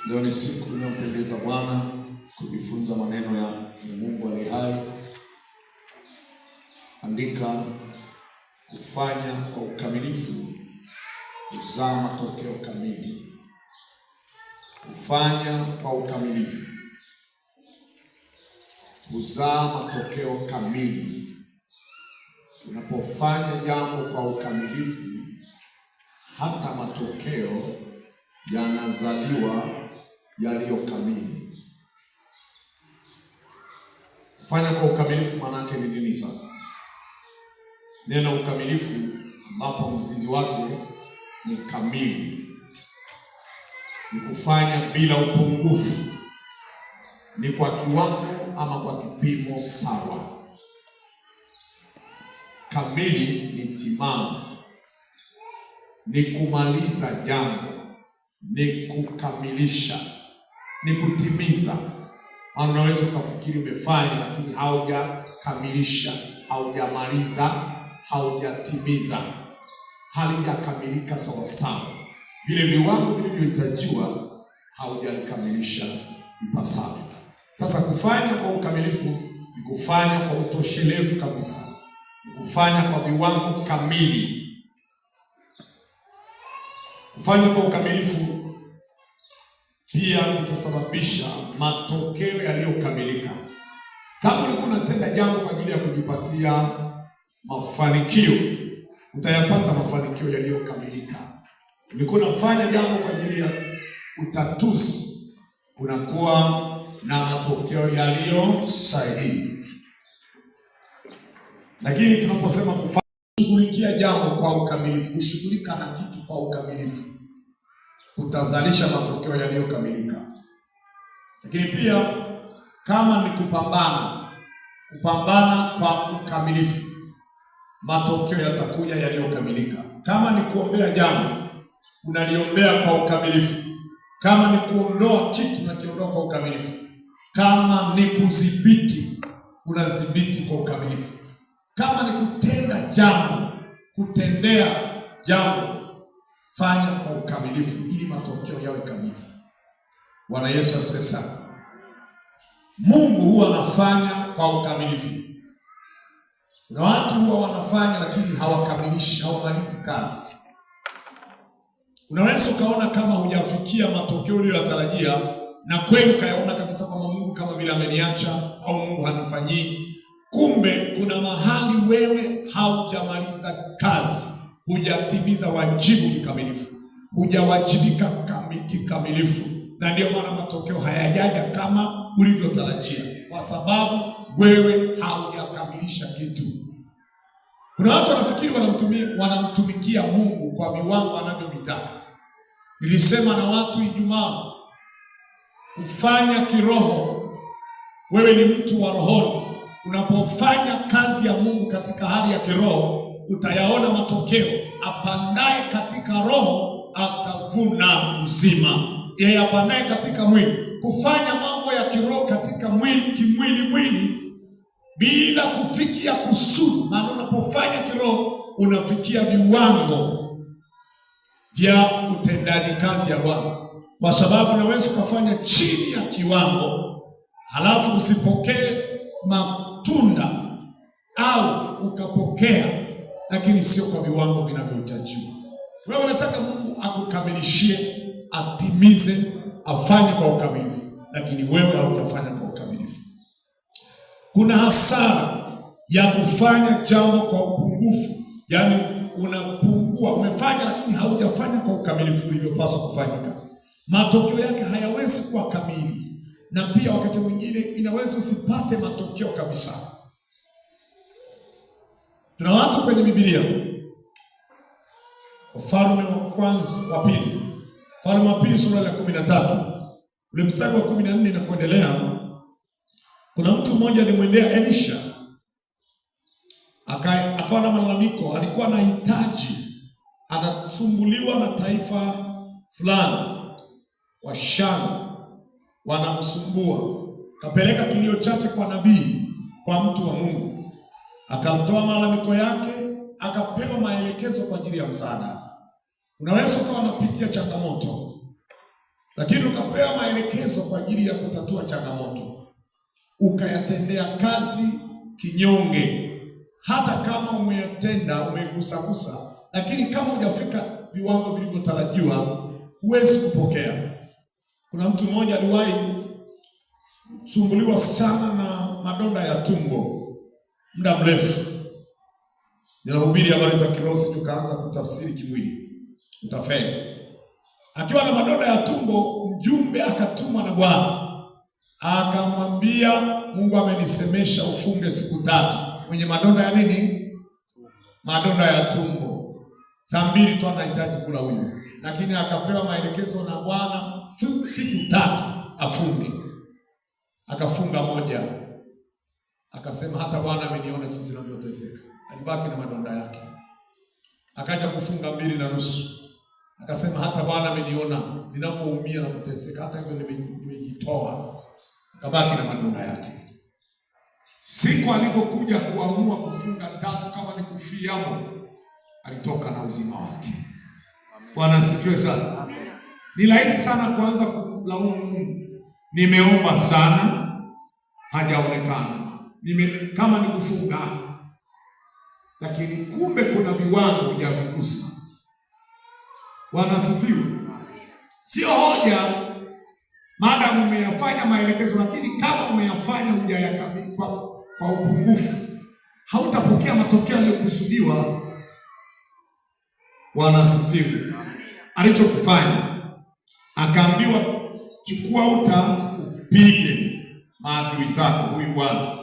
Leo ni siku inayompendeza Bwana kujifunza maneno ya Mungu aliye hai. Andika, kufanya kwa ukamilifu kuzaa matokeo kamili. Kufanya kwa ukamilifu kuzaa matokeo kamili. Unapofanya jambo kwa ukamilifu, hata matokeo yanazaliwa yaliyo kamili. Kufanya kwa ukamilifu maana yake ni nini sasa? Neno ukamilifu ambapo mzizi wake ni kamili, ni kufanya bila upungufu, ni kwa kiwango ama kwa kipimo sawa. Kamili ni timamu, ni kumaliza jambo, ni kukamilisha, ni kutimiza. Unaweza ukafikiri umefanya lakini haujakamilisha, haujamaliza, haujatimiza, halijakamilika sawa sawa. Vile viwango vilivyohitajiwa haujalikamilisha ipasavyo. Sasa kufanya kwa ukamilifu ni kufanya kwa utoshelevu kabisa, ni kufanya kwa viwango kamili. Kufanya kwa ukamilifu pia kutasababisha matokeo yaliyokamilika. Kama ulikuwa unatenda jambo kwa ajili ya kujipatia mafanikio, utayapata mafanikio yaliyokamilika. Ulikuwa unafanya jambo kwa ajili ya utatuzi, unakuwa na matokeo yaliyo sahihi. Lakini tunaposema kushughulikia jambo kwa ukamilifu, kushughulika na kitu kwa ukamilifu, utazalisha matokeo yaliyokamilika. Lakini pia kama ni kupambana kwa ukamilifu, matokeo yatakuja yaliyokamilika. Kama ni kuombea jambo, unaliombea kwa ukamilifu. Kama ni kuondoa kitu, unakiondoa kwa ukamilifu. Kama ni kudhibiti, unadhibiti kwa ukamilifu. Kama ni kutenda jambo, kutendea jambo, fanya kwa ukamilifu ili matokeo yawe kamili. Bwana Yesu asifiwe sana. Mungu huwa anafanya kwa ukamilifu. Kuna watu huwa wanafanya lakini hawakamilishi, hawamalizi kazi. Unaweza ukaona kama hujafikia matokeo uliyotarajia, na kweli ukayaona kabisa kwamba Mungu kama vile ameniacha au Mungu hanifanyii. Kumbe kuna mahali wewe haujamaliza kazi, hujatimiza wajibu kikamilifu, hujawajibika kikamilifu, na ndio maana matokeo hayajaja kama ulivyotarajia, kwa sababu wewe haujakamilisha kitu. Kuna watu wanafikiri wanamtumikia Mungu kwa viwango anavyovitaka. Nilisema na watu Ijumaa, kufanya kiroho, wewe ni mtu wa rohoni. Unapofanya kazi ya Mungu katika hali ya kiroho, utayaona matokeo. Apandaye katika roho atavuna uzima. Yeye apandaye katika mwili, kufanya mambo ya kiroho katika mwili, kimwili, bila kufikia kusudi. Maana unapofanya kiroho unafikia viwango vya utendaji kazi ya Bwana, kwa sababu unaweza ukafanya chini ya kiwango halafu usipokee matunda, au ukapokea lakini sio kwa viwango vinavyohitajiwa. Wewe unataka Mungu akukamilishie, atimize, afanye kwa ukamilifu, lakini wewe haujafanya kwa ukamilifu. Kuna hasara ya kufanya jambo kwa upungufu, yaani unapungua, umefanya lakini haujafanya kwa ukamilifu ulivyopaswa kufanyika. Matokeo yake hayawezi kuwa kamili, na pia wakati mwingine inaweza usipate matokeo kabisa. Tuna watu kwenye Biblia, Wafalme wa pili sura ya 13 ule mstari wa 14 na kuendelea. Kuna mtu mmoja alimwendea Elisha, akawa na malalamiko. Alikuwa na hitaji, anasumbuliwa na taifa fulani, Washami wanamsumbua. Kapeleka kilio chake kwa nabii, kwa mtu wa Mungu, akamtoa malalamiko yake, akapewa maelekezo kwa ajili ya msaada. Unaweza ukawa unapitia changamoto, lakini ukapewa maelekezo kwa ajili ya kutatua changamoto, ukayatendea kazi kinyonge. Hata kama umeyatenda, umegusagusa, lakini kama hujafika viwango vilivyotarajiwa, huwezi kupokea. Kuna mtu mmoja aliwahi kusumbuliwa sana na madonda ya tumbo muda mrefu. Ninahubiri habari za kiroho, tukaanza kutafsiri kimwili, utafeli. Akiwa na madonda ya tumbo, mjumbe akatumwa na Bwana, akamwambia, Mungu amenisemesha ufunge siku 3 kwenye madonda ya nini? Madonda ya tumbo. Saa 2 tu anahitaji kula huyu, lakini akapewa maelekezo na Bwana siku 3 afunge. Akafunga 1. Akasema hata Bwana ameniona jinsi ninavyoteseka. Alibaki na madonda yake. Akaja kufunga 2.5. Akasema hata Bwana ameniona ninavyoumia na kuteseka, hata hivyo nimejitoa. Akabaki na madonda yake. Siku alipokuja kuamua kufunga 3 kama ni kufiamo, alitoka na uzima wake. Bwana asifiwe sana. Ni rahisi sana kuanza kulaumu Mungu. Nimeomba sana, hajaonekana. Kama ni kufunga, lakini kumbe kuna viwango hujavigusa. Bwana asifiwe. Sio hoja maadamu umeyafanya maelekezo, lakini kama umeyafanya hujayakabidhi kwa upungufu, hautapokea matokeo yaliyokusudiwa. Bwana asifiwe. Alichokifanya, akaambiwa chukua uta upige maadui zako. Huyu bwana,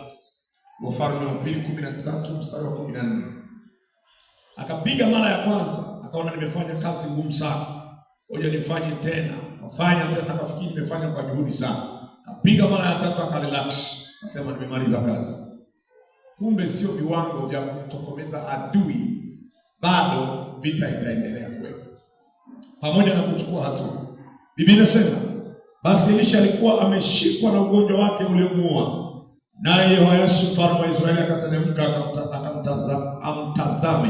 Wafalme wa Pili 13 mstari wa 14. Akapiga mara ya kwanza, akaona nimefanya kazi ngumu sana, ngoja nifanye tena. Akafanya tena, akafikiri nimefanya kwa juhudi sana. Akapiga mara ya 3, akarelax, akasema nimemaliza kazi. Kumbe sio viwango vya kutokomeza adui, bado vita itaendelea kuwepo pamoja na kuchukua hatua. Biblia inasema, basi Elisha alikuwa ameshikwa na ugonjwa wake uliomuua, naye Yehoashi mfalme wa Israeli akateremka amtazame,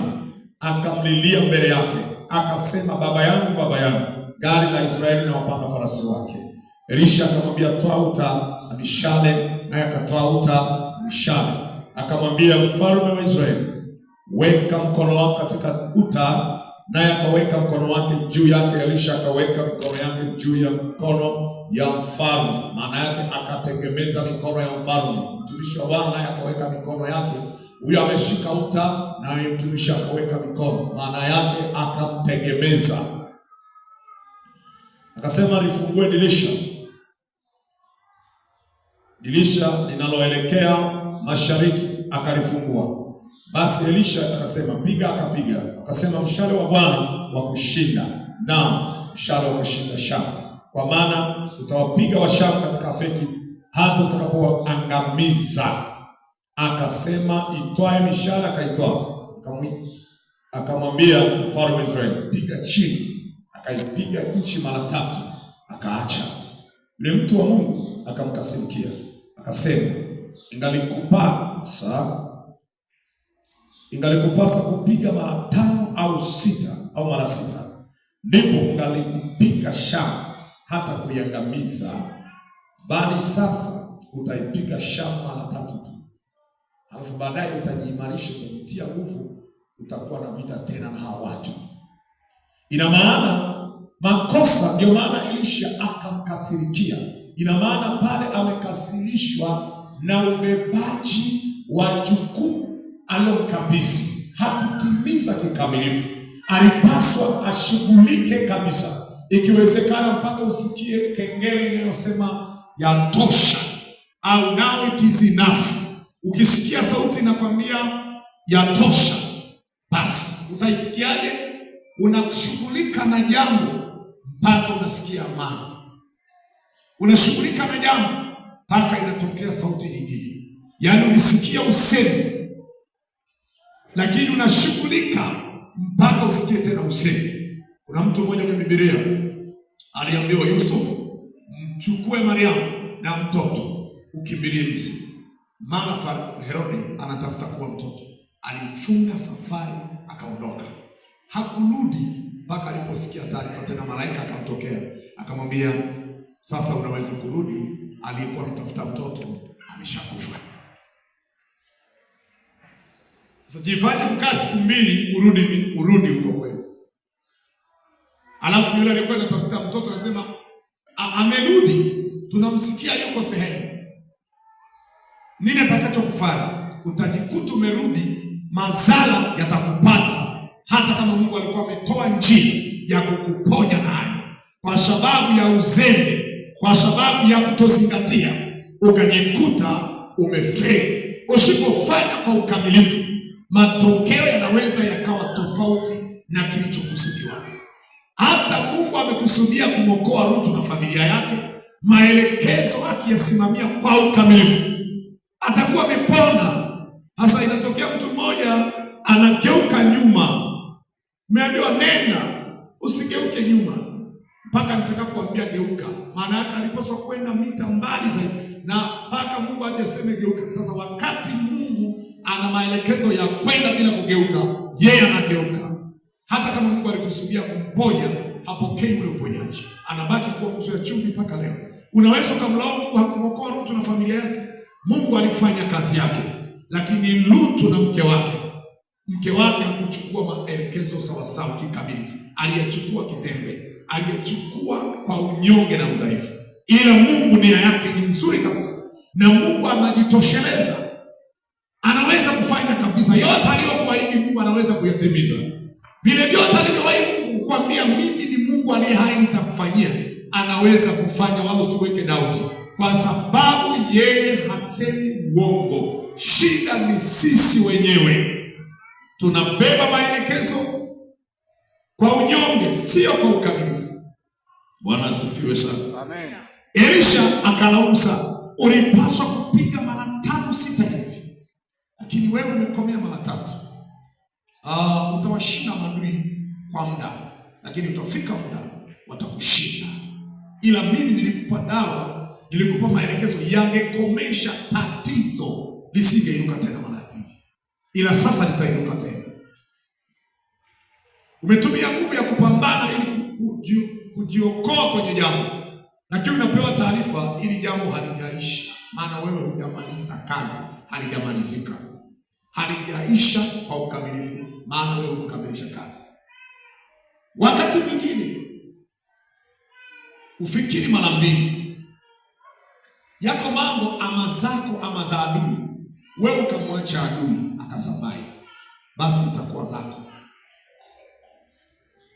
akamlilia mbele yake, akasema, baba yangu, baba yangu, gari la Israeli na wapanda farasi wake. Elisha akamwambia, toa uta na mishale, naye akatoa uta na mishale. Akamwambia mfalme wa Israeli, weka mkono wako katika uta, naye akaweka mkono wake juu yake. Elisha akaweka mikono yake juu ya mkono ya mfalme, maana yake akategemeza mikono ya mfalme. Mtumishi wa Bwana naye akaweka mikono yake, huyo ameshika uta, naye mtumishi akaweka mikono, maana yake akamtegemeza. Akasema, lifungue dirisha linaloelekea mashariki. Akalifungua. Basi Elisha akasema, piga. Akapiga. Akasema, mshale wa Bwana wa kushinda, na mshale wa kushinda Shamu, kwa maana utawapiga wa Shamu katika Afeki hata utakapoangamiza. Akasema, itwae mishale. Akaitwaa. Akamwambia mfalme wa Israeli, piga chini. Akaipiga nchi mara 3, akaacha. Yule mtu wa Mungu akamkasirikia, akasema, ingalikupasa kupiga mara 5 au 6 au mara 6, ndipo ungalipiga Shamu hata kuiangamiza, bali sasa utaipiga Shamu mara 3 tu. Alafu baadaye utajiimarisha, utajitia nguvu, utakuwa na vita tena na hawa watu. Ina maana makosa, ndio maana Elisha akamkasirikia. Ina maana pale amekasirishwa na ubebaji wa jukumu alomkabisi, hakutimiza kikamilifu. Alipaswa ashughulike kabisa, ikiwezekana mpaka usikie kengele inayosema yatosha, au now it is enough. Ukisikia sauti inakwambia yatosha, basi utaisikiaje? Unashughulika na jambo mpaka unasikia amani. Unashughulika na jambo mpaka inatokea sauti nyingine. Yaani ulisikia usemi, lakini unashughulika mpaka usikie tena usemi. Kuna mtu mmoja kwenye Biblia aliambiwa, Yusufu, mchukue Mariamu na mtoto ukimbilie Misri, maana Herode anatafuta kuwa mtoto. Alifunga safari, akaondoka. Hakurudi mpaka aliposikia taarifa tena, malaika akamtokea, akamwambia, sasa unaweza kurudi, aliyekuwa anatafuta mtoto ameshakufa. Sasa jifanye mkaa siku 2 urudi huko kwenu. Alafu yule aliyekuwa anatafuta mtoto anasema amerudi, tunamsikia yuko sehemu. Nini atakachokufanya? Utajikuta umerudi, madhara yatakupata, hata kama Mungu alikuwa ametoa njia ya kukuponya naye. Kwa sababu ya uzembe, kwa sababu ya kutozingatia, ukajikuta umefeli. Usipofanya kwa ukamilifu, matokeo yanaweza yakawa tofauti na kilichokusudiwa. Hata Mungu amekusudia kumwokoa Rutu na familia yake, maelekezo akiyasimamia kwa ukamilifu, atakuwa amepona. Hasa inatokea mtu mmoja anageuka nyuma. Umeambiwa nenda, usigeuke nyuma mpaka nitakapoambia geuka. Maana yake alipaswa kwenda mita mbali zaidi, na mpaka Mungu ajaseme geuka. Sasa wakati Mungu ana maelekezo ya kwenda bila kugeuka, yeye anageuka. Hata kama Mungu alikusudia kumponya, hapokei ule uponyaji, anabaki kuwa mzo ya chumvi mpaka leo. Unaweza ukamlaumu Mungu hakumwokoa Rutu na familia yake. Mungu alifanya kazi yake, lakini Rutu na mke wake hakuchukua maelekezo sawasawa kikamilifu. Aliyechukua kizembe, aliyechukua kwa unyonge na udhaifu. Ila Mungu nia yake ni nzuri kabisa, na Mungu anajitosheleza, anaweza kufanya kabisa yote aliyokuahidi. Mungu anaweza kuyatimiza. Vile vyote alivyowahi Mungu kukuambia, mimi ni Mungu aliye hai, nitakufanyia, anaweza kufanya, wala usiweke doubt, kwa sababu yeye hasemi uongo. Shida ni sisi wenyewe, tunabeba maelekezo kwa unyonge, sio kwa ukamilifu. Bwana asifiwe sana. Amen. Elisha akalaumu sana, ulipaswa kupiga mara 5-6 hivi, lakini wewe umekomea mara 3. Utawashinda maadui kwa muda, lakini utafika muda watakushinda. Ila mimi nilikupa dawa, nilikupa maelekezo yangekomesha tatizo, lisingeinuka tena mara ya pili. Ila sasa litainuka tena. Umetumia nguvu ya kupambana ili kujiokoa kwenye jambo, lakini unapewa taarifa ili jambo halijaisha. Maana wewe hujamaliza kazi, halijamalizika, halijaisha kwa ukamilifu, maana wewe hukamilisha kazi. Wakati mwingine ufikiri mara 2. Yako mambo ama zako ama za adui, wewe ukamwacha adui akasurvive, basi itakuwa zako.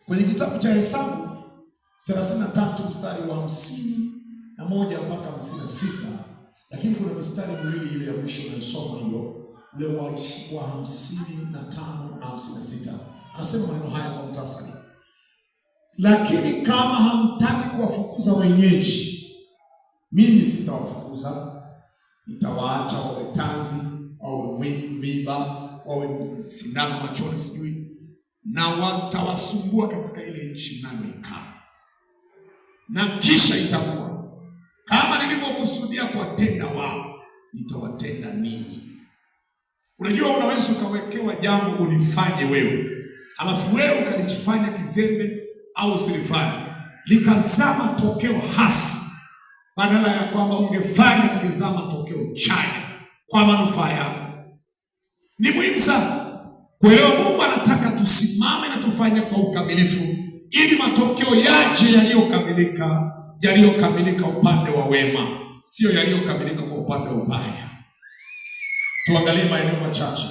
Kwenye kitabu cha Hesabu 33 mstari wa 51 mpaka 56, lakini kuna mistari miwili ile ya mwisho unayosoma hiyo, ule wa 55 na 56. Anasema maneno haya kwa muhtasari: lakini kama hamtaki kuwafukuza wenyeji, mimi sitawafukuza, nitawaacha wawe tanzi, wawe miiba, wawe sindano machoni, sijui, na watawasumbua katika ile nchi mnayoikaa. Na kisha itakuwa kama nilivyokusudia kuwatenda wao, nitawatenda ninyi. Unajua, unaweza ukawekewa jambo ulifanye wewe, alafu wewe ukalichifanya kizembe au usilifanye, likazaa matokeo hasi, badala ya kwamba ungefanya kingezaa matokeo chanya kwa manufaa yako. Ni muhimu sana kuelewa Mungu anataka tusimame na tufanye kwa ukamilifu, ili matokeo yaje yaliyokamilika upande wa wema, sio yaliyokamilika kwa upande wa ubaya. Tuangalie maeneo machache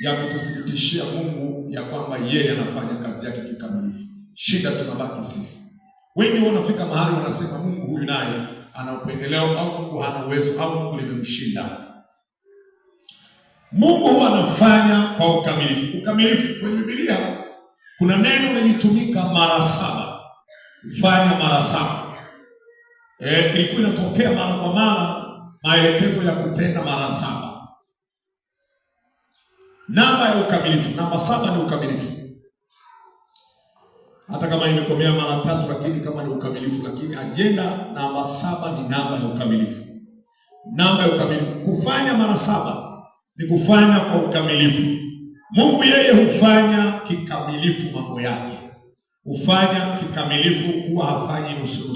ya kututhibitishia Mungu ya kwamba yeye anafanya kazi yake kikamilifu. Shida tunabaki sisi. Wengi wanafika mahali wanasema Mungu huyu naye ana upendeleo, au Mungu hana uwezo, au Mungu limemshinda. Mungu huwa anafanya kwa ukamilifu. Ukamilifu kwenye Biblia kuna neno lilitumika mara 7. Fanya mara 7. Ilikuwa inatokea mara kwa mara, maelekezo ya kutenda mara 7. Namba ya ukamilifu, namba 7 ni ukamilifu. Hata kama imekomea mara 3, lakini kama ni ukamilifu, lakini ajenda namba 7 ni namba ya ukamilifu. Namba ya ukamilifu, kufanya mara 7 ni kufanya kwa ukamilifu. Mungu yeye hufanya kikamilifu mambo yake. hufanya kikamilifu, huwa hafanyi nusu.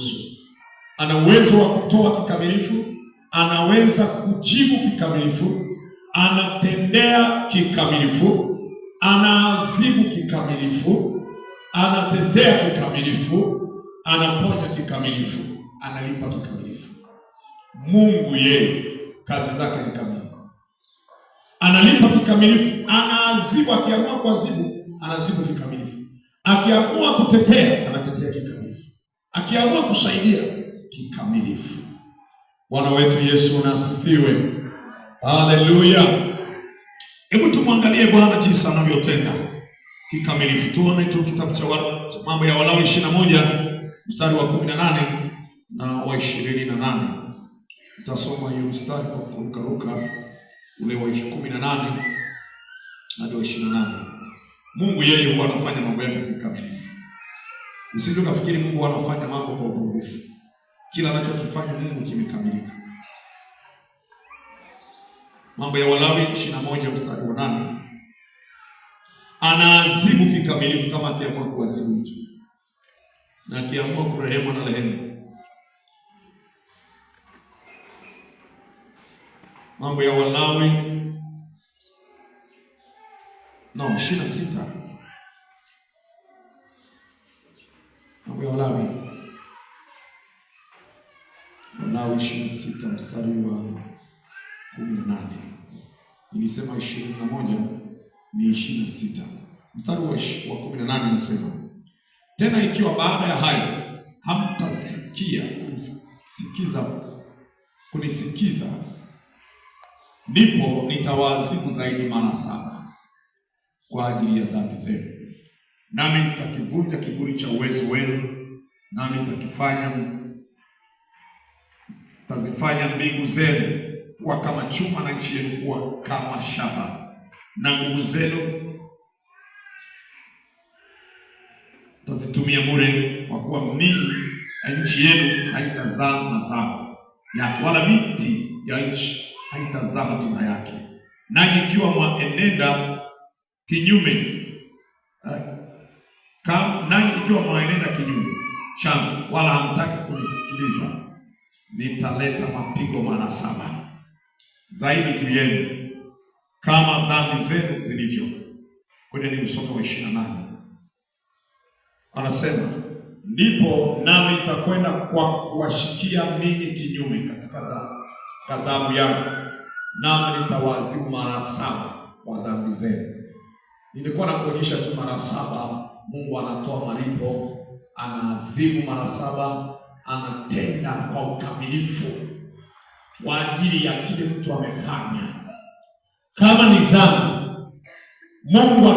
Ana uwezo wa kutoa kikamilifu, anaweza kujibu kikamilifu, anatendea kikamilifu, anaadhibu kikamilifu, anatetea kikamilifu, anaponya kikamilifu, analipa kikamilifu. Mungu yeye kazi zake ni kamili. Analipa kikamilifu, anaadhibu, akiamua kuadhibu, anaadhibu kikamilifu. Akiamua kutetea, anatetea kikamilifu. Akiamua kusaidia, kikamilifu. Bwana wetu Yesu asifiwe. Haleluya. Hebu tumwangalie Bwana jinsi anavyotenda kikamilifu. Tuone tu kitabu cha Mambo ya Walawi 21 mstari wa 18 na wa 28. Tutasoma hiyo mstari kwa kurukaruka, ule wa 18 hadi wa 28. Mungu yeye huwa anafanya mambo yake kikamilifu. Usije ukafikiri Mungu anafanya mambo kwa upungufu. Kila anachokifanya Mungu kimekamilika. Mambo ya Walawi 21 mstari wa 8. Anaadhibu kikamilifu kama akiamua kuadhibu mtu, na akiamua kurehemu na rehemu. Mambo ya Walawi 26. Mambo ya Walawi 26 mstari wa 18. Nilisema 21 ni 26. Mstari wa 18 unasema, tena ikiwa baada ya hayo hamtasikia kunisikiza, ndipo nitawaadhibu zaidi mara 7 kwa ajili ya dhambi zenu, nami nitakivunja kiburi cha uwezo wenu, nami tazifanya mbingu zenu kuwa kama chuma na nchi yenu kuwa kama shaba, na nguvu zenu tazitumia bure, kwa kuwa ninyi nchi yenu haitazaa mazao yake, wala miti ya nchi haitazaa matunda yake. Nanyi ikiwa mwaenenda kinyume changu, wala hamtaki kunisikiliza, nitaleta mapigo mara 7 zaidi juu yenu, kama dhambi zenu zilivyo. Kwenye ni msomo wa 28. Anasema, ndipo nami nitakwenda kwa kuwashikia ninyi kinyume katika ghadhabu yangu, nami nitawaadhibu mara 7 kwa dhambi zenu. Nilikuwa nakuonyesha tu mara 7 Mungu anatoa malipo, anaadhibu mara 7, anatenda kwa ukamilifu kwa ajili ya kile mtu amefanya. Kama ni dhambi, Mungu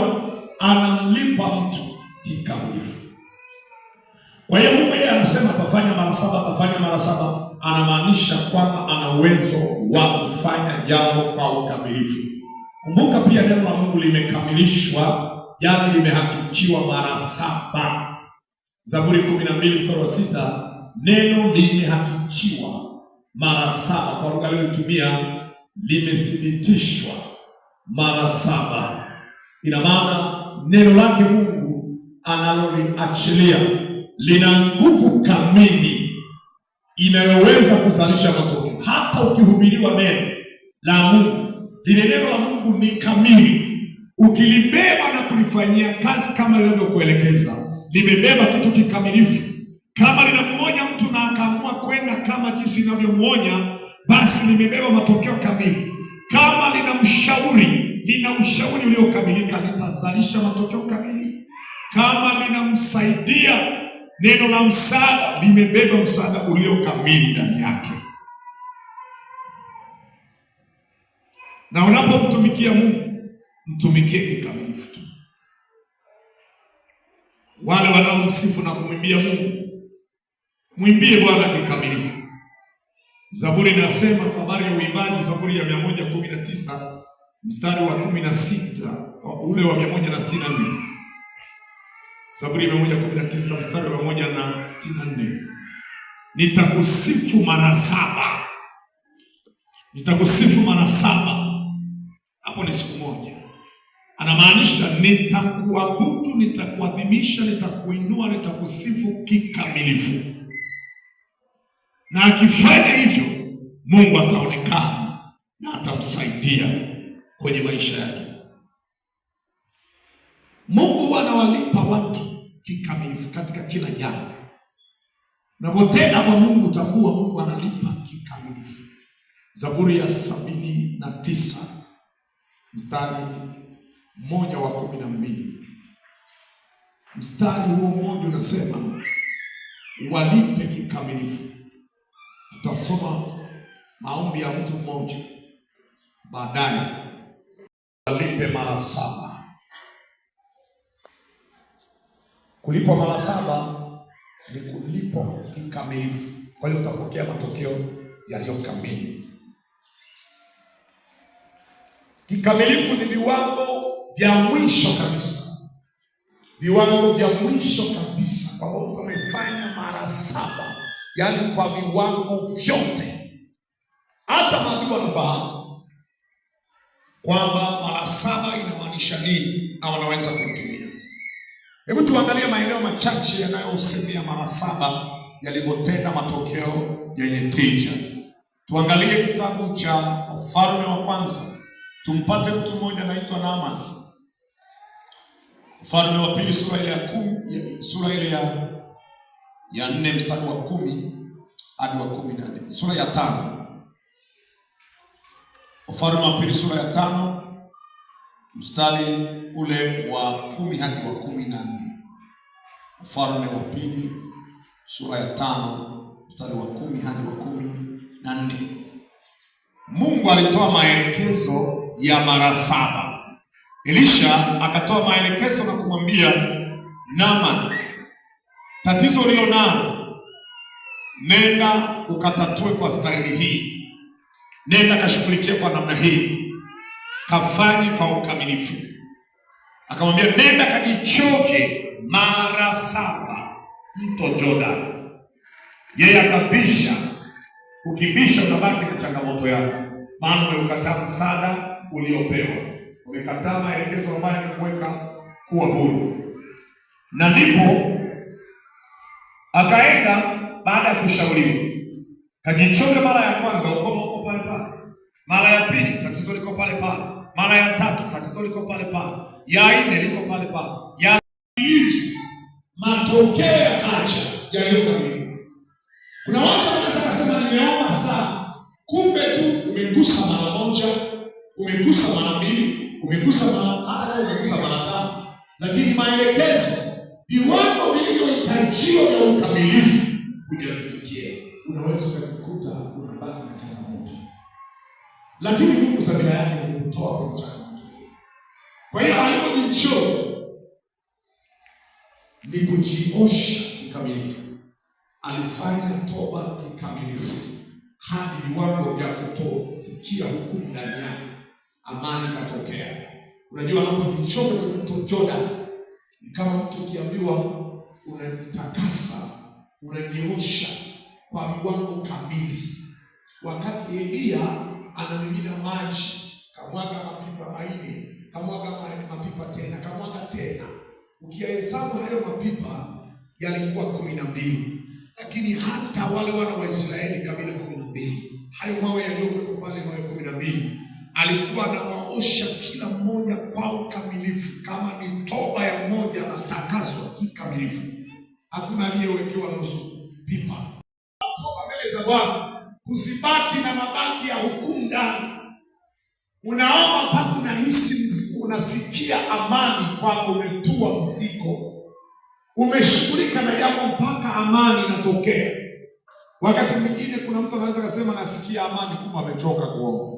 anamlipa mtu kikamilifu. Kwa hiyo Mungu yeye anasema atafanya mara 7, atafanya mara 7, anamaanisha kwamba ana uwezo wa kufanya jambo kwa ukamilifu. Kumbuka pia neno la Mungu limekamilishwa, yaani limehakikiwa mara 7. Zaburi 12 mstari wa 6, neno limehakikiwa mara 7. Kwa lugha aliyotumia, limethibitishwa mara 7. Ina maana neno lake Mungu analoliachilia lina nguvu kamili inayoweza kuzalisha matokeo. Hata ukihubiriwa neno la Mungu, lile neno la Mungu ni kamili. Ukilibeba na kulifanyia kazi kama lilivyokuelekeza, limebeba kitu kikamilifu. Kama linamuonya mtu na akaamua kwenda kama jinsi linavyomuonya, basi limebeba matokeo kamili. Kama lina ushauri uliokamilika, litazalisha matokeo kamili. Kama linamsaidia neno la msaada, limebeba msaada uliokamili ndani yake. Na unapomtumikia Mungu, mtumikie kikamilifu tu. Wale wanaomsifu na kumwimbia Mungu, mwimbie Bwana kikamilifu. Zaburi inasema kwa habari ya uimbaji, Zaburi ya 119 mstari wa 16, ule wa 164. Zaburi ya 119 mstari wa 164. Nitakusifu mara 7. Nitakusifu mara 7. Hapo ni siku moja. Anamaanisha nitakuabudu, nitakuadhimisha, nitakuinua, nitakusifu kikamilifu. Na akifanya hivyo, Mungu ataonekana na atamsaidia kwenye maisha yake. Mungu anawalipa watu kikamilifu katika kila jambo. Unapotenda kwa Mungu, tambua Mungu analipa kikamilifu. Zaburi ya 79 mstari 1:12. Mstari huo mmoja unasema walipe kikamilifu. Tutasoma maombi ya mtu mmoja baadaye. Walipe mara 7. Kulipwa mara 7 ni kulipwa kikamilifu. Kwa hiyo utapokea matokeo yaliyo kamili. Kikamilifu ni viwango vya mwisho kabisa. Viwango vya mwisho kabisa kwa sababu amefanya mara 7, yaani kwa viwango vyote. Hata maadui wanafahamu kwamba mara 7 inamaanisha nini na wanaweza kuitumia. Hebu tuangalie maeneo machache yanayosemea mara 7 yalivyotenda matokeo yenye tija. Tuangalie kitabu cha Wafalme wa Kwanza. Tumpate mtu mmoja anaitwa Naaman. Wafalme wa Pili sura ile ya 4 mstari wa 10 hadi wa 14. Sura ya 5. Wafalme wa Pili sura ya 5 mstari ule wa 10 hadi wa 14. Wafalme wa Pili sura ya 5 mstari wa 10 hadi wa 14. Mungu alitoa maelekezo ya mara 7. Elisha akatoa maelekezo na kumwambia Naaman, tatizo lilo nalo, nenda ukatatue kwa staili hii, nenda kashughulikie kwa namna hii, kafanye kwa ukamilifu. Akamwambia nenda kajichovye mara 7 mto Jordan. Yeye akabisha. Ukibisha unabaki na changamoto yako, maana umekataa msaada uliopewa, umekataa maelekezo ambayo yanakuweka kuwa huru. Na ndipo akaenda baada ya kushauriwa, kajichonge mara ya kwanza, ukoma uko pale pale. Mara ya pili, tatizo liko pale pale. Mara ya 3, tatizo liko pale pale. Ya 4 liko pale pale. Ya hizi matokeo yakaja yaliyokamilika. Kuna watu wanaweza kusema nimeomba sana, kumbe tu umegusa mara 1, umegusa mara 2, umegusa hata umegusa mara 5, lakini maelekezo, viwango vilivyohitajiwa vya ukamilifu hujafikia. Unaweza ukajikuta unabaki na changamoto, lakini Mungu sabila yake ni kutoa kwa changamoto hiyo. Kwa hiyo alipojichora ni kujiosha kikamilifu. Alifanya toba kikamilifu hadi viwango vya kutosikia hukumu ndani yake. Amani katokea. Unajua anapojichoma kwenye mto Jordan ni kama mtu ukiambiwa unajitakasa, unajiosha kwa viwango kamili. Wakati Elia anamimina maji, kamwaga mapipa 4, kamwaga mapipa tena, kamwaga tena. Ukiyahesabu hayo mapipa yalikuwa 12. Lakini hata wale wana wa Israeli kabila 12, hayo mawe yaliyokuwa pale mawe 12, alikuwa anawaosha kila mmoja kwa ukamilifu. Kama ni toba ya mmoja, atakaswa kikamilifu. Hakuna aliyewekewa nusu pipa. Toba mbele za Bwana, kusibaki na mabaki ya hukumu ndani. Unaomba mpaka unahisi mzigo, unasikia amani kwako, umetua mzigo, umeshughulika na jambo mpaka amani inatokea. Wakati mwingine kuna mtu anaweza kusema nasikia amani, kumbe amechoka kuomba.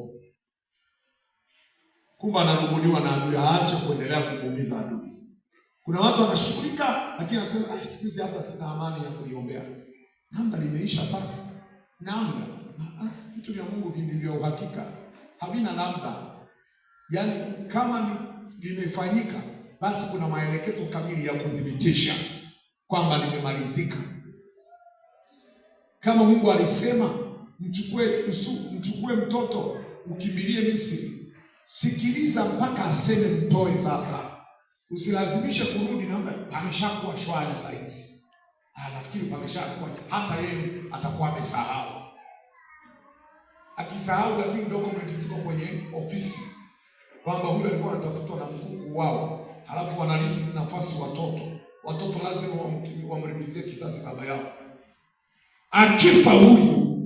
Kumbe anarumuliwa na adui, aache kuendelea kumuumiza adui. Kuna watu wanashughulika lakini anasema siku hizi hata sina amani ya kuliombea. Namba limeisha sasa. Namba. Vitu vya Mungu vya uhakika havina namba. Yaani kama limefanyika, basi kuna maelekezo kamili ya kudhibitisha kwamba limemalizika. Kama Mungu alisema mchukue mtoto ukimbilie Misri, Sikiliza mpaka aseme mtoe sasa. Usilazimishe kurudi namba ameshakuwa shwari sasa hizi. Nafikiri pameshakuwa hata yeye atakuwa amesahau. Akisahau lakini document ziko kwenye ofisi kwamba huyu alikuwa anatafutwa na mkuu kuuawa, halafu wanalisi nafasi watoto lazima wamlipizie kisasi baba yao. Akifa huyu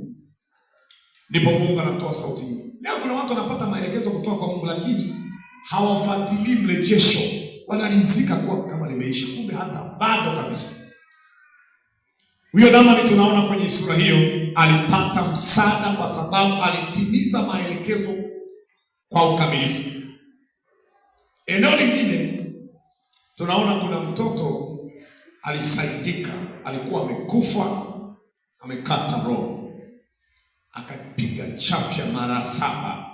ndipo Mungu anatoa sauti hii. Leo kuna watu wanapata maelekezo kutoka kwa Mungu lakini hawafuatilii mrejesho, wanarizika kwa kama limeisha, kumbe hata bado kabisa. Huyo Naamani tunaona kwenye sura hiyo alipata msaada kwa sababu alitimiza maelekezo kwa ukamilifu. Eneo lingine tunaona kuna mtoto alisaidika, alikuwa amekufa, amekata roho, akapiga chafya mara 7.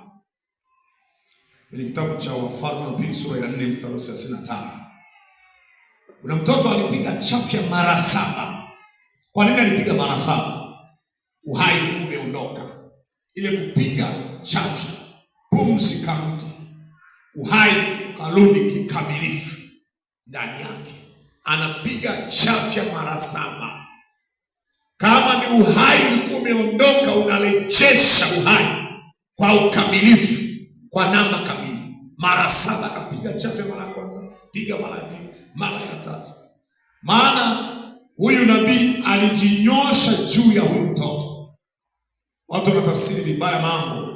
Kwenye kitabu cha Wafalme wa Pili sura ya 4 mstari wa 35. Kuna mtoto alipiga chafya mara 7. Kwa nini alipiga mara 7? Uhai umeondoka. Ile kupiga chafya, pumzi karudi, uhai karudi kikamilifu ndani yake. Anapiga chafya mara 7. Kama ni uhai ulikuwa umeondoka, unarejesha uhai kwa ukamilifu, kwa namba kamili. Mara 7 kapiga chafya mara ya kwanza, piga mara ya pili, mara ya 3. Maana huyu nabii alijinyosha juu ya huyu mtoto. Watu wanatafsiri vibaya mambo.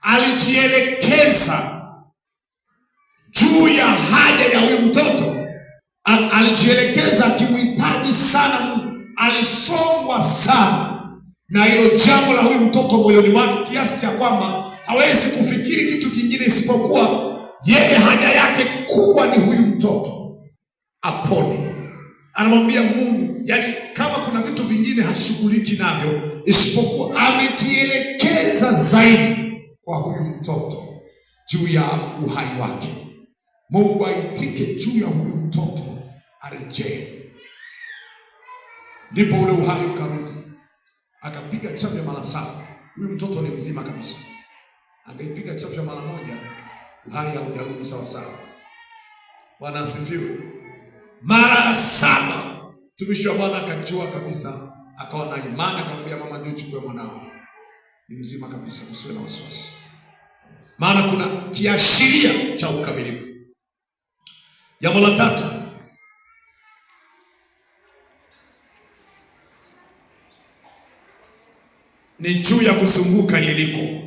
Alijielekeza juu ya haja ya huyu mtoto. Alijielekeza akimhitaji sana Mungu. Alisongwa sana na hilo jambo la huyu mtoto moyoni mwake kiasi cha kwamba hawezi kufikiri kitu kingine isipokuwa yeye haja yake kubwa ni huyu mtoto apone. Anamwambia Mungu, yani kama kuna vitu vingine hashughuliki navyo isipokuwa amejielekeza zaidi kwa huyu mtoto juu ya uhai wake. Mungu aitike juu ya huyu mtoto arejee. Ndipo ule uhai ukarudi. Akapiga chafya mara 7. Huyu mtoto ni mzima kabisa. Akaipiga chafya mara 1, uhai haujarudi sawa sawa. Bwana asifiwe. Mara 7 tumishi wa Bwana akajua kabisa, akawa na imani, akamwambia mama, ndio chukue mwanao. Ni mzima kabisa, usiwe na wasiwasi. Maana kuna kiashiria cha ukamilifu. Jambo la 3 ni juu ya kuzunguka Yeriko.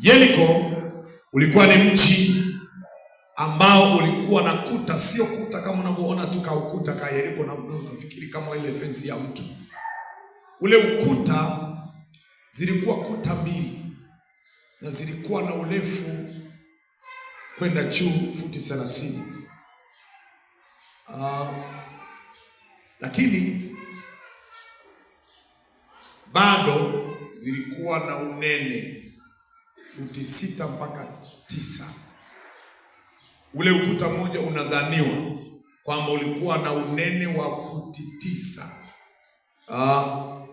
Yeriko ulikuwa ni mji ambao ulikuwa na kuta, sio kuta kama unavyoona tu ukuta ka Yeriko na unafikiri kama ile fence ya mtu. Ule ukuta zilikuwa kuta 2 na zilikuwa na urefu kwenda juu futi 30. Lakini bado zilikuwa na unene futi 6 mpaka 9. Ule ukuta mmoja unadhaniwa kwamba ulikuwa na unene wa futi 9.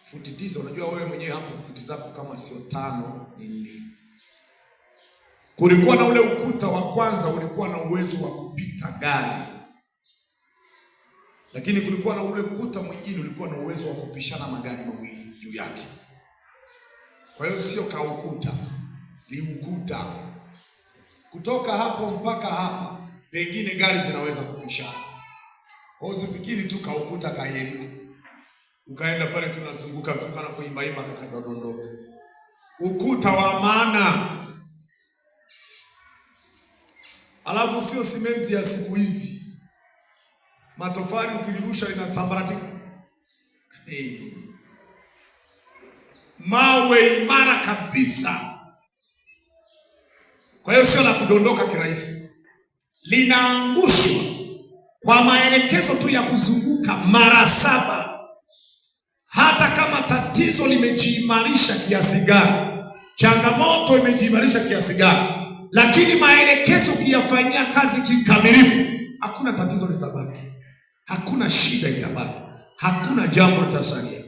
Futi 9, unajua wewe mwenyewe hapo futi zako kama sio 5 ni 4. Kulikuwa na ule ukuta wa kwanza ulikuwa na uwezo wa kupita gari. Lakini kulikuwa na ule ukuta mwingine ulikuwa na uwezo wa kupishana magari mawili juu yake. Kwa hiyo sio ka ukuta, ni ukuta. Kutoka hapo mpaka hapa pengine gari zinaweza kupishana. Kwa hiyo usifikiri tu ka ukuta ka Yeriko. Ukaenda pale tunazunguka na kuimba kakadondoka. Ukuta wa maana. Alafu sio simenti ya siku hizi. Matofali ukilirusha inasambaratika. Mawe imara kabisa. Kwa hiyo sio la kudondoka kirahisi. Linaangushwa kwa maelekezo tu ya kuzunguka mara 7. Hata kama tatizo limejiimarisha kiasi gani, changamoto imejiimarisha kiasi gani, lakini maelekezo ukiyafanyia kazi kikamilifu, hakuna tatizo litabaki. Hakuna shida itabaki. Hakuna jambo litasalia.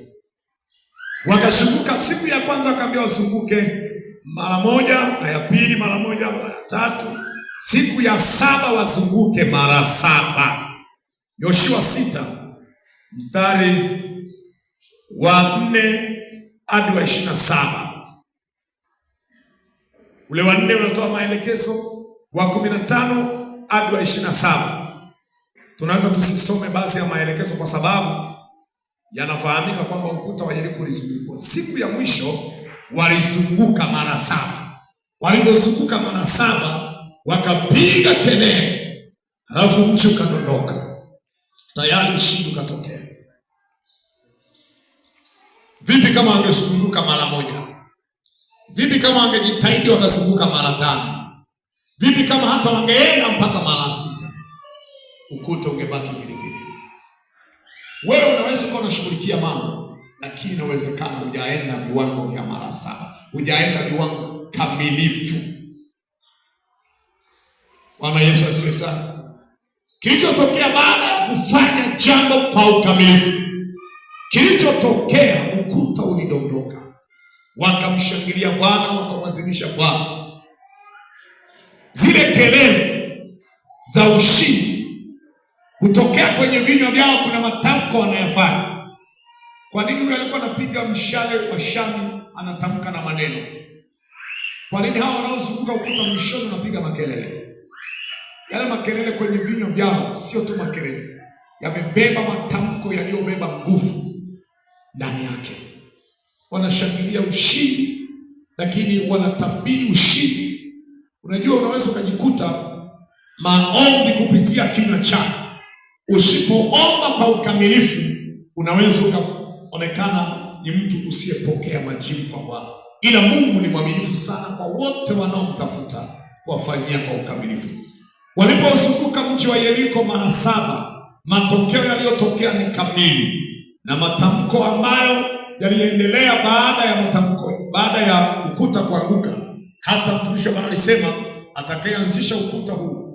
Wakazunguka siku ya kwanza, akaambia wasunguke mara moja, na ya pili mara moja, na ya tatu. Siku ya 7 wazunguke mara 7. Yoshua 6 mstari wa 4 hadi wa 27. Ule wa 4 unatoa maelekezo, wa 15 hadi wa 27. Tunaweza tusisome baadhi ya maelekezo kwa sababu yanafahamika kwamba ukuta wa Yeriko ulizungukwa. Siku ya mwisho walizunguka mara 7. Walipozunguka mara 7 wakapiga kelele, halafu mji ukadondoka. Tayari ushindi ukatokea. Vipi kama wangezunguka mara 1? Vipi kama wangejitahidi wakazunguka mara 5? Vipi kama hata wangeenda mpaka mara 6? Ukuta ungebaki vile vile. Wewe unaweza kuwa unashughulikia mambo, lakini inawezekana hujaenda viwango vya mara 7. Hujaenda viwango kamilifu. Bwana Yesu asifiwe sana. Kilichotokea baada ya kufanya jambo kwa ukamilifu, kilichotokea, ukuta ulidondoka. Wakamshangilia Bwana, wakamwazimisha Bwana. Zile kelele za ushindi kutokea kwenye vinywa vyao, kuna matamko wanayofanya. Kwa nini yule alikuwa anapiga mshale wa shami anatamka na maneno? Kwa nini hao wanaozunguka ukuta mwishoni wanapiga makelele? Yale makelele kwenye vinywa vyao sio tu makelele, yamebeba matamko yaliyobeba nguvu ndani yake. Wanashangilia ushindi, lakini wanatabiri ushindi. Unajua, unaweza ukajikuta maombi kupitia kinywa chako. Usipoomba kwa ukamilifu, unaweza ukaonekana ni mtu usiyepokea majibu kwa Bwana. Ila Mungu ni mwaminifu sana kwa wote wanaomtafuta, kuwafanyia kwa ukamilifu. Walipozunguka mji wa Yeriko mara 7, matokeo yaliyotokea ni kamili, na matamko ambayo yaliendelea baada ya ukuta kuanguka. Hata mtumishi wa Bwana alisema atakayeanzisha ukuta huu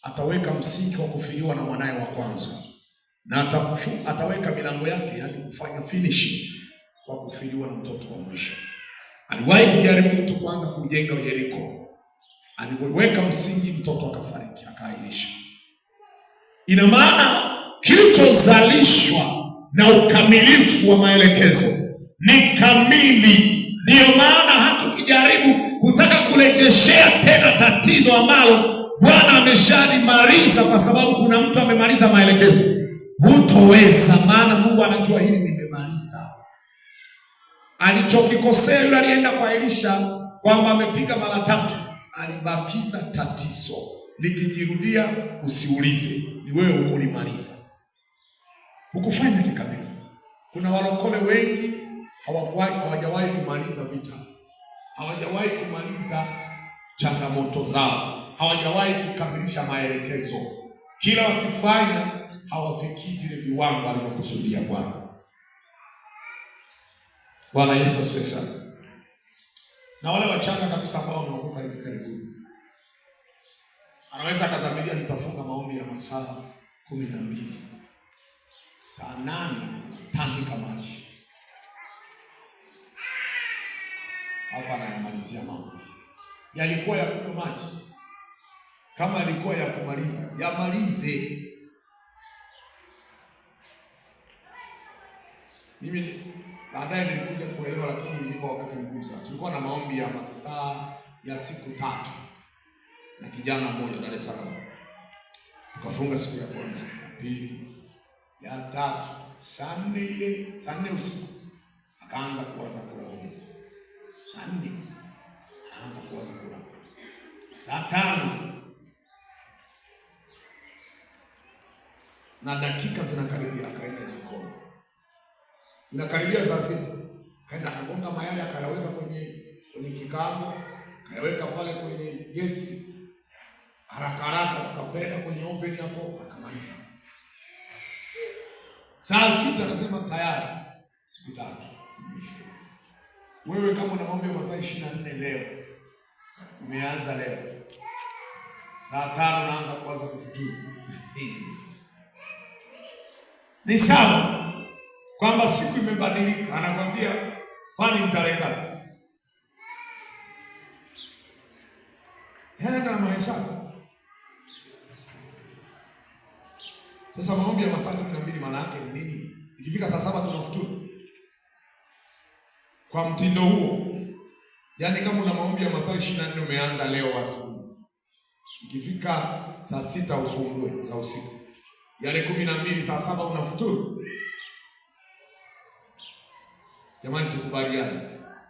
ataweka msingi wa kufiliwa na mwanae wa kwanza, na ataweka milango yake hadi kufanya finish kwa kufiliwa na mtoto wa mwisho. Aliwahi kujaribu mtu kwanza kujenga Yeriko. Alipoweka msingi, mtoto akafariki, akaahirisha. Ina maana kilichozalishwa na ukamilifu wa maelekezo ni kamili. Ndiyo maana hata ukijaribu kutaka kurejeshea tena tatizo ambalo Bwana ameshalimaliza, kwa sababu kuna mtu amemaliza maelekezo, hutoweza. Maana Mungu anajua hili nimemaliza. Alichokikosea yule alienda kwa Elisha kwamba amepiga mara 3, alibakiza tatizo. Likijirudia usiulize, ni wewe ukulimaliza, ukufanya kikamilifu. Kuna walokole wengi hawajawahi kumaliza vita, hawajawahi kumaliza changamoto zao, hawajawahi kukamilisha maelekezo. Kila wakifanya hawafikii vile viwango alivyokusudia Bwana. Bwana Yesu asifiwe sana. Na wale wachanga kabisa ambao wanaokoka hivi karibuni, anaweza akazamilia nitafunga maombi ya masaa 12. Saa 8 tandika maji, alafu anayamalizia maombi. Yalikuwa ya kunywa maji, kama yalikuwa ya kumaliza, yamalize. Mimi baadaye nilikuja kuelewa, lakini nilikuwa wakati mgumu sana. Tulikuwa na maombi ya masaa ya siku 3 na kijana mmoja Dar es Salaam. Tukafunga siku ya kwanza, ya pili, ya 3, saa 4 usiku akaanza kuwaza kula huko. Saa 4 anaanza kuwaza kula. Saa 5 na dakika zinakaribia, akaenda jikoni. Inakaribia saa 6, kaenda akagonga mayai, akayaweka kwenye kikaango, akayaweka pale kwenye gesi, haraka wakapeleka kwenye oven hapo, akamaliza. Saa 6 anasema tayari siku 3 zimeisha. Wewe kama una maombi ya masaa 24 leo, umeanza leo, saa 5 unaanza kuanza kufuturu. Ni sawa kwamba siku imebadilika, anakwambia kwani mtarehe ngapi? Yanaenda na mahesabu. Sasa maombi ya masaa 12 maana yake ni nini? Ikifika saa 7 tunafuturu. Kwa mtindo huo, yaani kama una maombi ya masaa 24 umeanza leo asubuhi, ikifika saa 6 ufungue za usiku, yale 12 saa 7 unafuturu. Jamani, tukubaliane,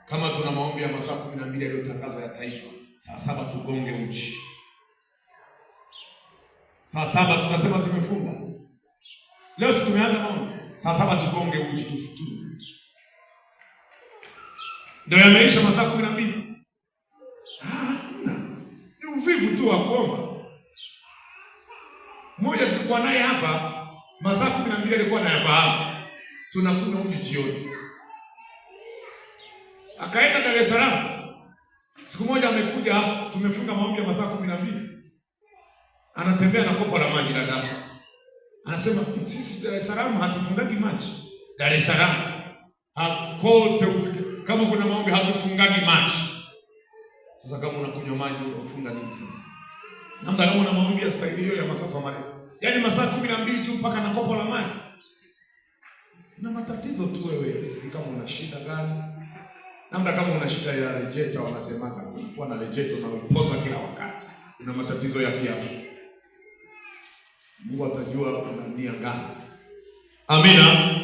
kama tuna maombi ya masaa 12 yaliyotangazwa ya taifa, saa 7 tugonge uchi. Saa 7 tutasema tumefunga. Leo si tumeanza maombi, saa 7 tugonge uchi tufuturu. Ndio yameisha masaa 12. Ni uvivu tu wa kuomba. Mmoja tulikuwa naye hapa, masaa 12 alikuwa anayafahamu. Tunakunywa uji jioni. Akaenda Dar es Salaam. Siku moja amekuja hapa, tumefunga maombi ya masaa 12. Anatembea na kopo la maji la dasa. Anasema sisi Dar es Salaam hatufungagi maji. Dar es Salaam hakote ufike. Kama kuna maombi hatufungagi maji. Sasa kama unakunywa maji unafunga nini sasa? Namna kama una maombi ya staili hiyo ya masafa marefu. Yaani masaa 12 tu mpaka na kopo la maji. Una matatizo tu wewe, sisi kama una shida gani? Namna kama una shida ya rejeta, wanasemaga kuwa na rejeta na upoza kila wakati. Una matatizo ya kiafya. Mungu atajua una nia gani. Amina.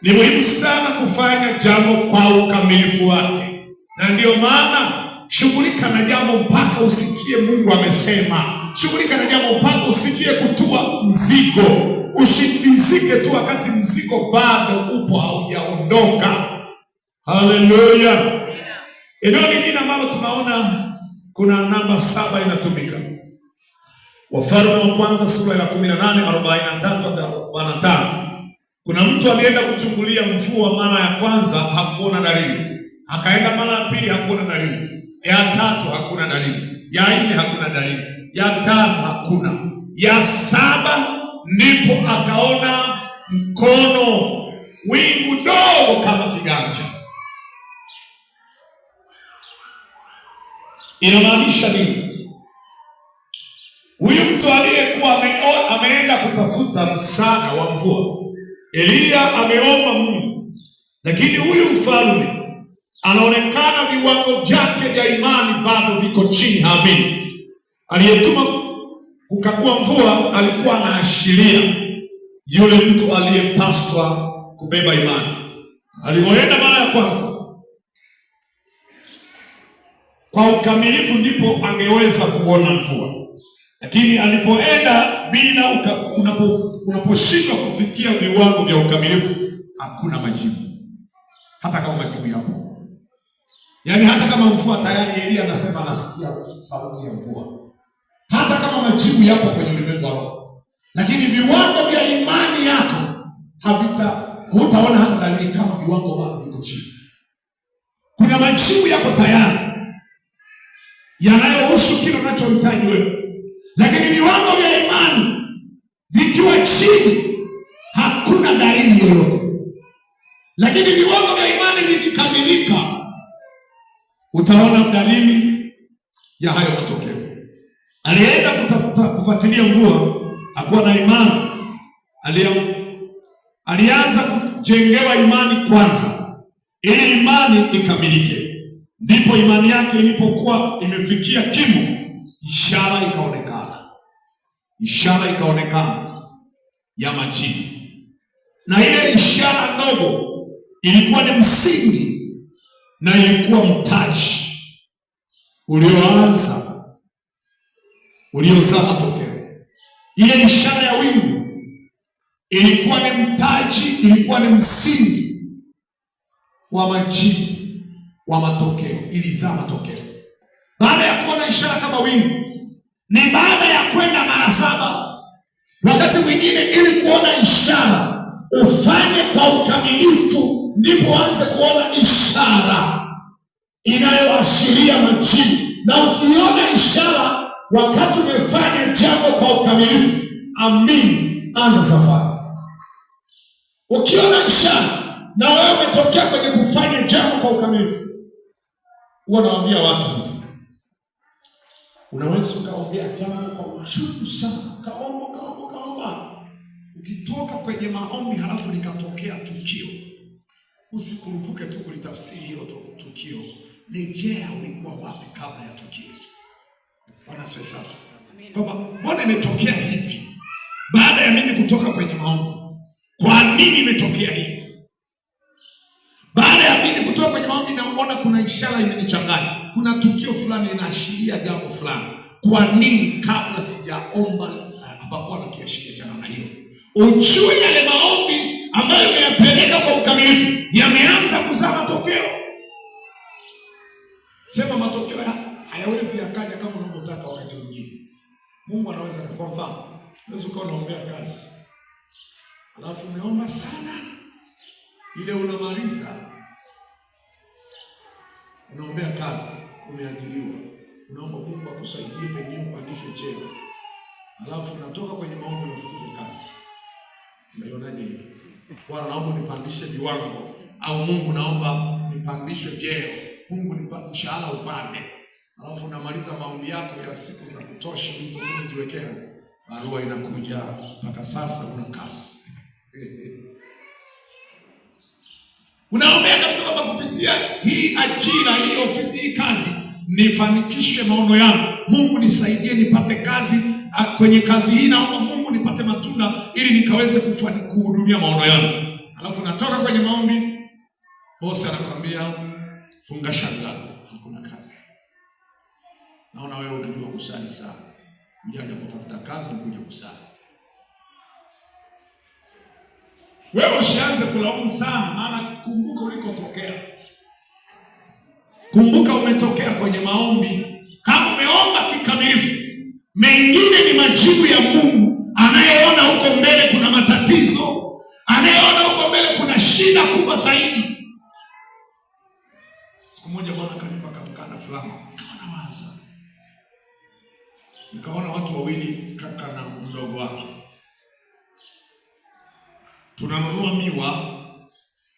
Ni muhimu sana kufanya jambo kwa ukamilifu wake. Na ndio maana shughulika na jambo mpaka usikie Mungu amesema. Shughulika na jambo mpaka usikie kutua mzigo. Ushibizike tu wakati mzigo bado upo haujaondoka. Haleluya. Eneo lingine ambalo tunaona kuna namba 7 inatumika. Wafalme wa kwanza sura ya 18:43-45. Kuna mtu alienda kuchungulia mvua mara ya kwanza, hakuona dalili. Akaenda mara ya pili, hakuona dalili. Ya tatu hakuna dalili. Ya 4 hakuna dalili. Ya 5 hakuna. Ya 7 ndipo akaona mkono, wingu dogo kama kiganja. Inamaanisha nini? Huyu mtu aliyekuwa ameenda kutafuta msaada wa mvua, Elia ameomba Mungu, lakini huyu mfalme anaonekana viwango vyake vya imani bado viko chini. Haamini. Aliyetuma kukagua mvua alikuwa anaashiria yule mtu aliyepaswa kubeba imani. Alipoenda mara ya kwanza kwa ukamilifu, ndipo angeweza kuona mvua. Lakini alipoenda bila unaposhindwa kufikia viwango vya ukamilifu, hakuna majibu. Hata kama majibu yapo. Yaani hata kama mvua tayari, Elia anasema anasikia sauti ya mvua. Hata kama majibu yapo kwenye ulimwengu wa roho, lakini viwango vya imani yako hutaona hata dalili kama viwango bado viko chini. Kuna majibu yako tayari yanayohusu kile unachohitaji wewe. Lakini viwango vya imani vikiwa chini, hakuna dalili yoyote. Lakini viwango vya imani vikikamilika, utaona dalili ya hayo matokeo. Alienda kufuatilia mvua, hakuwa na imani. Alianza kujengewa imani kwanza, ili imani ikamilike. Ndipo imani yake ilipokuwa imefikia kimo, ishara ikaonekana ya majibu. Na ile ishara ndogo ilikuwa ni msingi na ilikuwa mtaji uliozaa matokeo. Ile ishara ya wingu ilikuwa ni mtaji, ilikuwa ni msingi wa majibu wa matokeo, ilizaa matokeo. Baada ya kuona ishara kama wingu, ni baada ya kwenda mara 7. Wakati mwingine ili kuona ishara ufanye kwa ukamilifu, ndipo anze kuona ishara inayoashiria majibu. Na ukiona ishara wakati umefanya jambo kwa ukamilifu, amini, anza safari. Ukiona ishara na wewe umetokea kwenye kufanya jambo kwa ukamilifu, huwa nawaambia watu, Unaweza ukaombea jambo kwa uchungu sana, kaomba. Ukitoka kwenye maombi halafu likatokea tukio, usikurupuke tu kulitafsiri hilo tukio. Rejea ulikuwa wapi kabla ya tukio. Bwana asifiwe sana. Kwamba mbona imetokea hivi baada ya mimi kutoka kwenye maombi? Kwa nini imetokea hivi? Baada ya mimi kutoka kwenye maombi naona kuna ishara imenichanganya. Kuna tukio fulani linaashiria jambo fulani. Kwa nini kabla sijaomba hapakuwa na kiashiria cha namna hiyo? Ujue yale maombi ambayo umeyapeleka kwa ukamilifu yameanza kuzaa matokeo. Sema matokeo hayawezi yakaja kama unavyotaka wakati mwingine. Mungu anaweza, kwa mfano, unaweza ukawa unaombea kazi, alafu umeomba sana, ile unamaliza, unaombea kazi, umeajiriwa, unaomba Mungu akusaidie pengine upandishwe cheo, alafu unatoka kwenye maombi unafukuzwa kazi. Unaionaje hiyo? Bwana, naomba nipandishe viwango, au Mungu naomba nipandishwe vyeo, Mungu nipa mshahara upande. Alafu unamaliza maombi yako ya siku za kutosha hizo umejiwekea, barua inakuja mpaka sasa una kasi. Unaombea kabisa kwamba kupitia hii ajira, hii ofisi, hii kazi, nifanikishe maono yangu. Mungu nisaidie nipate kazi, kwenye kazi hii naomba Mungu nipate matunda ili nikaweze kuhudumia maono yangu. Alafu natoka kwenye maombi, bosi anakuambia funga shati lako, hakuna kazi. Naona wewe unajua kusali sana. Unaja kutafuta kazi, unakuja kusali. Wewe usianze kulaumu sana, maana kumbuka ulikotokea. Kumbuka umetokea kwenye maombi. Kama umeomba kikamilifu, mengine ni majibu ya Mungu anayeona huko mbele kuna matatizo, anayeona huko mbele kuna shida kubwa zaidi. Siku moja Bwana kanipa kamkanda fulani, nikaona waza. Nikaona watu wawili, kaka na mdogo wake. Tunanunua miwa.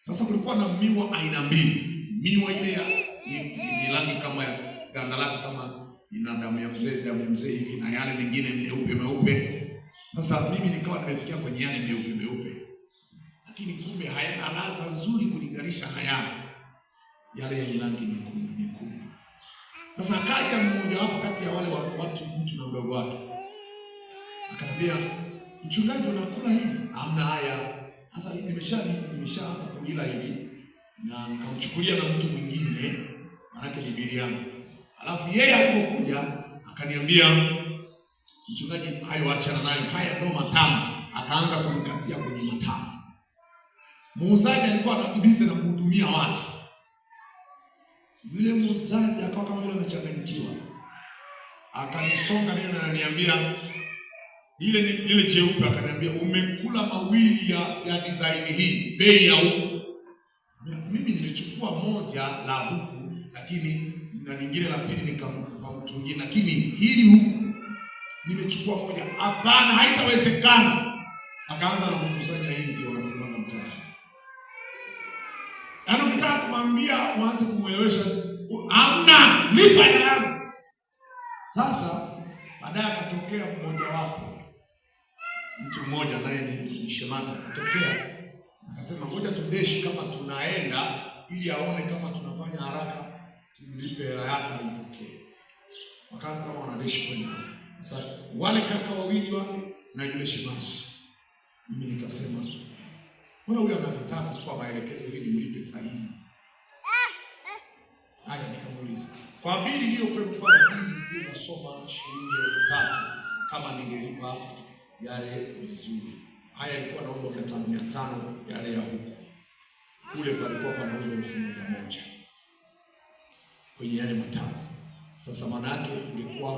Sasa kulikuwa na miwa aina mbili. Miwa ile ni rangi kama ya ganda lake kama ina damu ya mzee hivi, na yale mengine meupe. Sasa mimi nikawa nimefikia kwenye yale meupe. Lakini kumbe hayana ladha nzuri kulinganisha na yale yenye rangi nyekundu. Sasa akaja mmoja wapo kati ya wale watu, mtu na mdogo wake. Akaniambia, mchungaji, unakula hili? Hamna, haya. Sasa nimeshaanza kula hili, na nikamchukulia na mtu mwingine, maana ni biliano. Alafu yeye alipokuja akaniambia, mchungaji, hayo achana nayo, haya ndo matamu. Akaanza kunikatia kwenye matamu. Muuzaji alikuwa anabidiza na kuhudumia watu. Yule muuzaji akawa kama yule amechanganyikiwa. Akanisonga mimi na ananiambia, ile jeupe, akaniambia, umekula mawili ya design hii, bei ya huku. Mimi nimechukua moja la huku, lakini na lingine la pili nikampa mtu mwingine, lakini hili huku nimechukua moja. Hapana, haitawezekana. Akaanza na kukusanya hizi, wanasimama mtaani. Yaani ukitaka kumwambia uanze kumuelewesha, hamna, lipa hela yangu. Sasa baadaye akatokea mmoja wapo, mtu mmoja naye ni shemasi, akatokea akasema, ngoja tudeshi kama tunaenda, ili aone kama tunafanya haraka tumlipe hela yake alipokee. Wakaanza kama wanadeshi kwenda. Sasa wale kaka wawili wake na yule shemasi, mimi nikasema, mbona huyu anakataa kukupa maelekezo ili mlipe sahihi? Haya, nikamuuliza, kwa bili hiyo kwa bili nasoma shilingi 3,000 kama ningelipa yale vizuri. Haya ilikuwa nauzwa 500 yale ya huku. Kule palikuwa panauzwa 1,100 kwenye yale matano. Sasa maana yake ingekuwa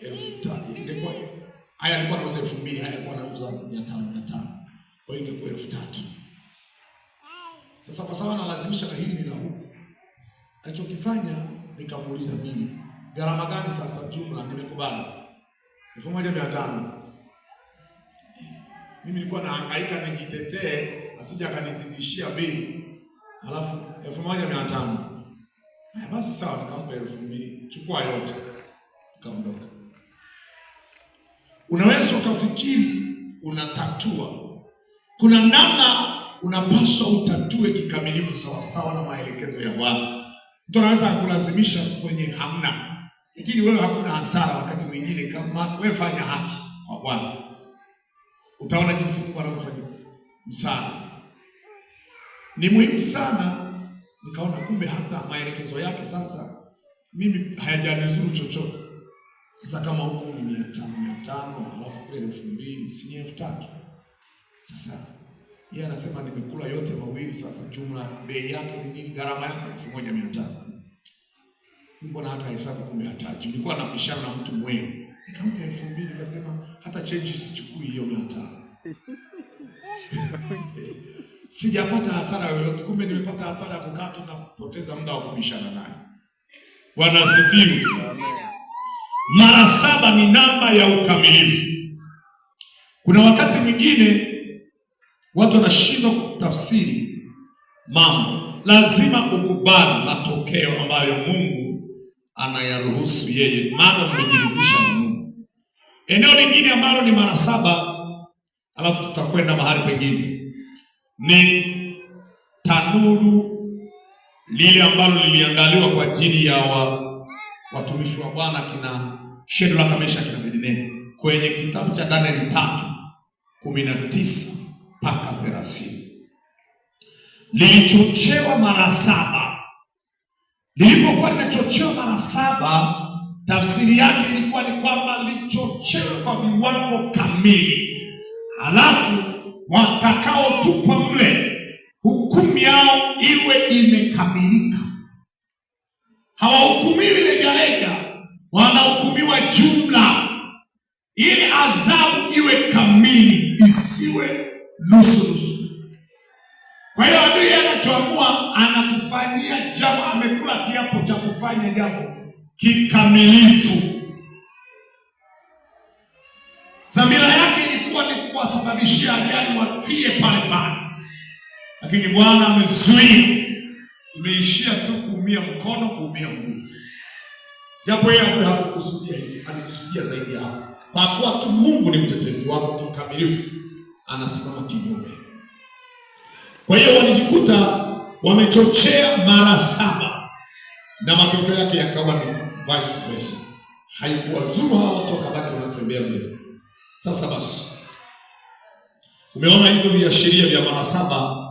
1,500. Ingekuwa haya alikuwa anauza 2,000, haya alikuwa anauza 500. Kwa hiyo ingekuwa 3,000. Sasa kwa sababu analazimisha na hili ni la huku, alichokifanya nikamuuliza mimi, gharama gani sasa jumla? Nimekubali 1,500. Mimi nilikuwa nahangaika nijitetee asije akanizidishia bei. Alafu 1,500. Basi sawa, nikampa 2,000. Chukua yote. kaondoka. Unaweza ukafikiri unatatua. Kuna namna unapaswa utatue kikamilifu sawasawa na maelekezo ya Bwana. Mtu anaweza kulazimisha kwenye hamna, lakini wewe hakuna hasara. Wakati mwingine kama wewe fanya haki kwa Bwana, utaona jinsi Mungu anavyofanya msaada. Ni muhimu sana. Nikaona kumbe hata maelekezo yake sasa mimi hayajanizuru chochote. Sasa kama huko ni 500 alafu kule 2000 si 3000. Sasa yeye anasema nimekula yote mawili, sasa jumla bei yake ni nini? Gharama yake 1500. Mbona hata hesabu kumbe hataji. Nilikuwa napishana na mtu mwenye. Nikampa 2000 nikasema hata change sichukui hiyo 500. Sijapata hasara yoyote, kumbe nimepata hasara ya kukaa tu na kupoteza muda wa kubishana naye. Bwana asifiwe. Mara 7 ni namba ya ukamilifu. Kuna wakati mwingine watu wanashindwa kutafsiri mambo. Lazima ukubali matokeo ambayo Mungu anayaruhusu yeye, maana umejiridhisha na Mungu. Eneo lingine ambalo ni mara 7, alafu tutakwenda mahali pengine, ni tanuru lile ambalo liliandaliwa kwa ajili ya watumishi wa Bwana kina Shadraka, Meshaki na Abednego kwenye kitabu cha Danieli 3:19 mpaka 30. Lilichochewa mara 7. Lilipokuwa linachochewa mara 7, tafsiri yake ilikuwa ni kwamba lichochewa kwa viwango kamili, halafu watakaotupwa mle hukumu yao iwe imekamilika. Hawahukumiwi legalega, wanahukumiwa jumla, ili adhabu iwe kamili, isiwe nusu. Kwa hiyo adui anachoamua, anakufanyia jambo, amekula kiapo cha kufanya jambo kikamilifu. Dhamira yake ilikuwa ni kuwasababishia ajali, wafie pale pale, lakini Bwana amezuia. Imeishia tu kuumia mkono, kuumia mguu, japo yeye hakukusudia hivi, alikusudia zaidi hapo. Kwa kuwa tu Mungu ni mtetezi wako kikamilifu, anasimama kinyume. Kwa hiyo walijikuta wamechochea mara 7, na matokeo yake yakawa ni vice versa. Haikuwazuru hawa watu, wakabaki wanatembea mbele. Sasa basi, umeona hivyo viashiria vya mara 7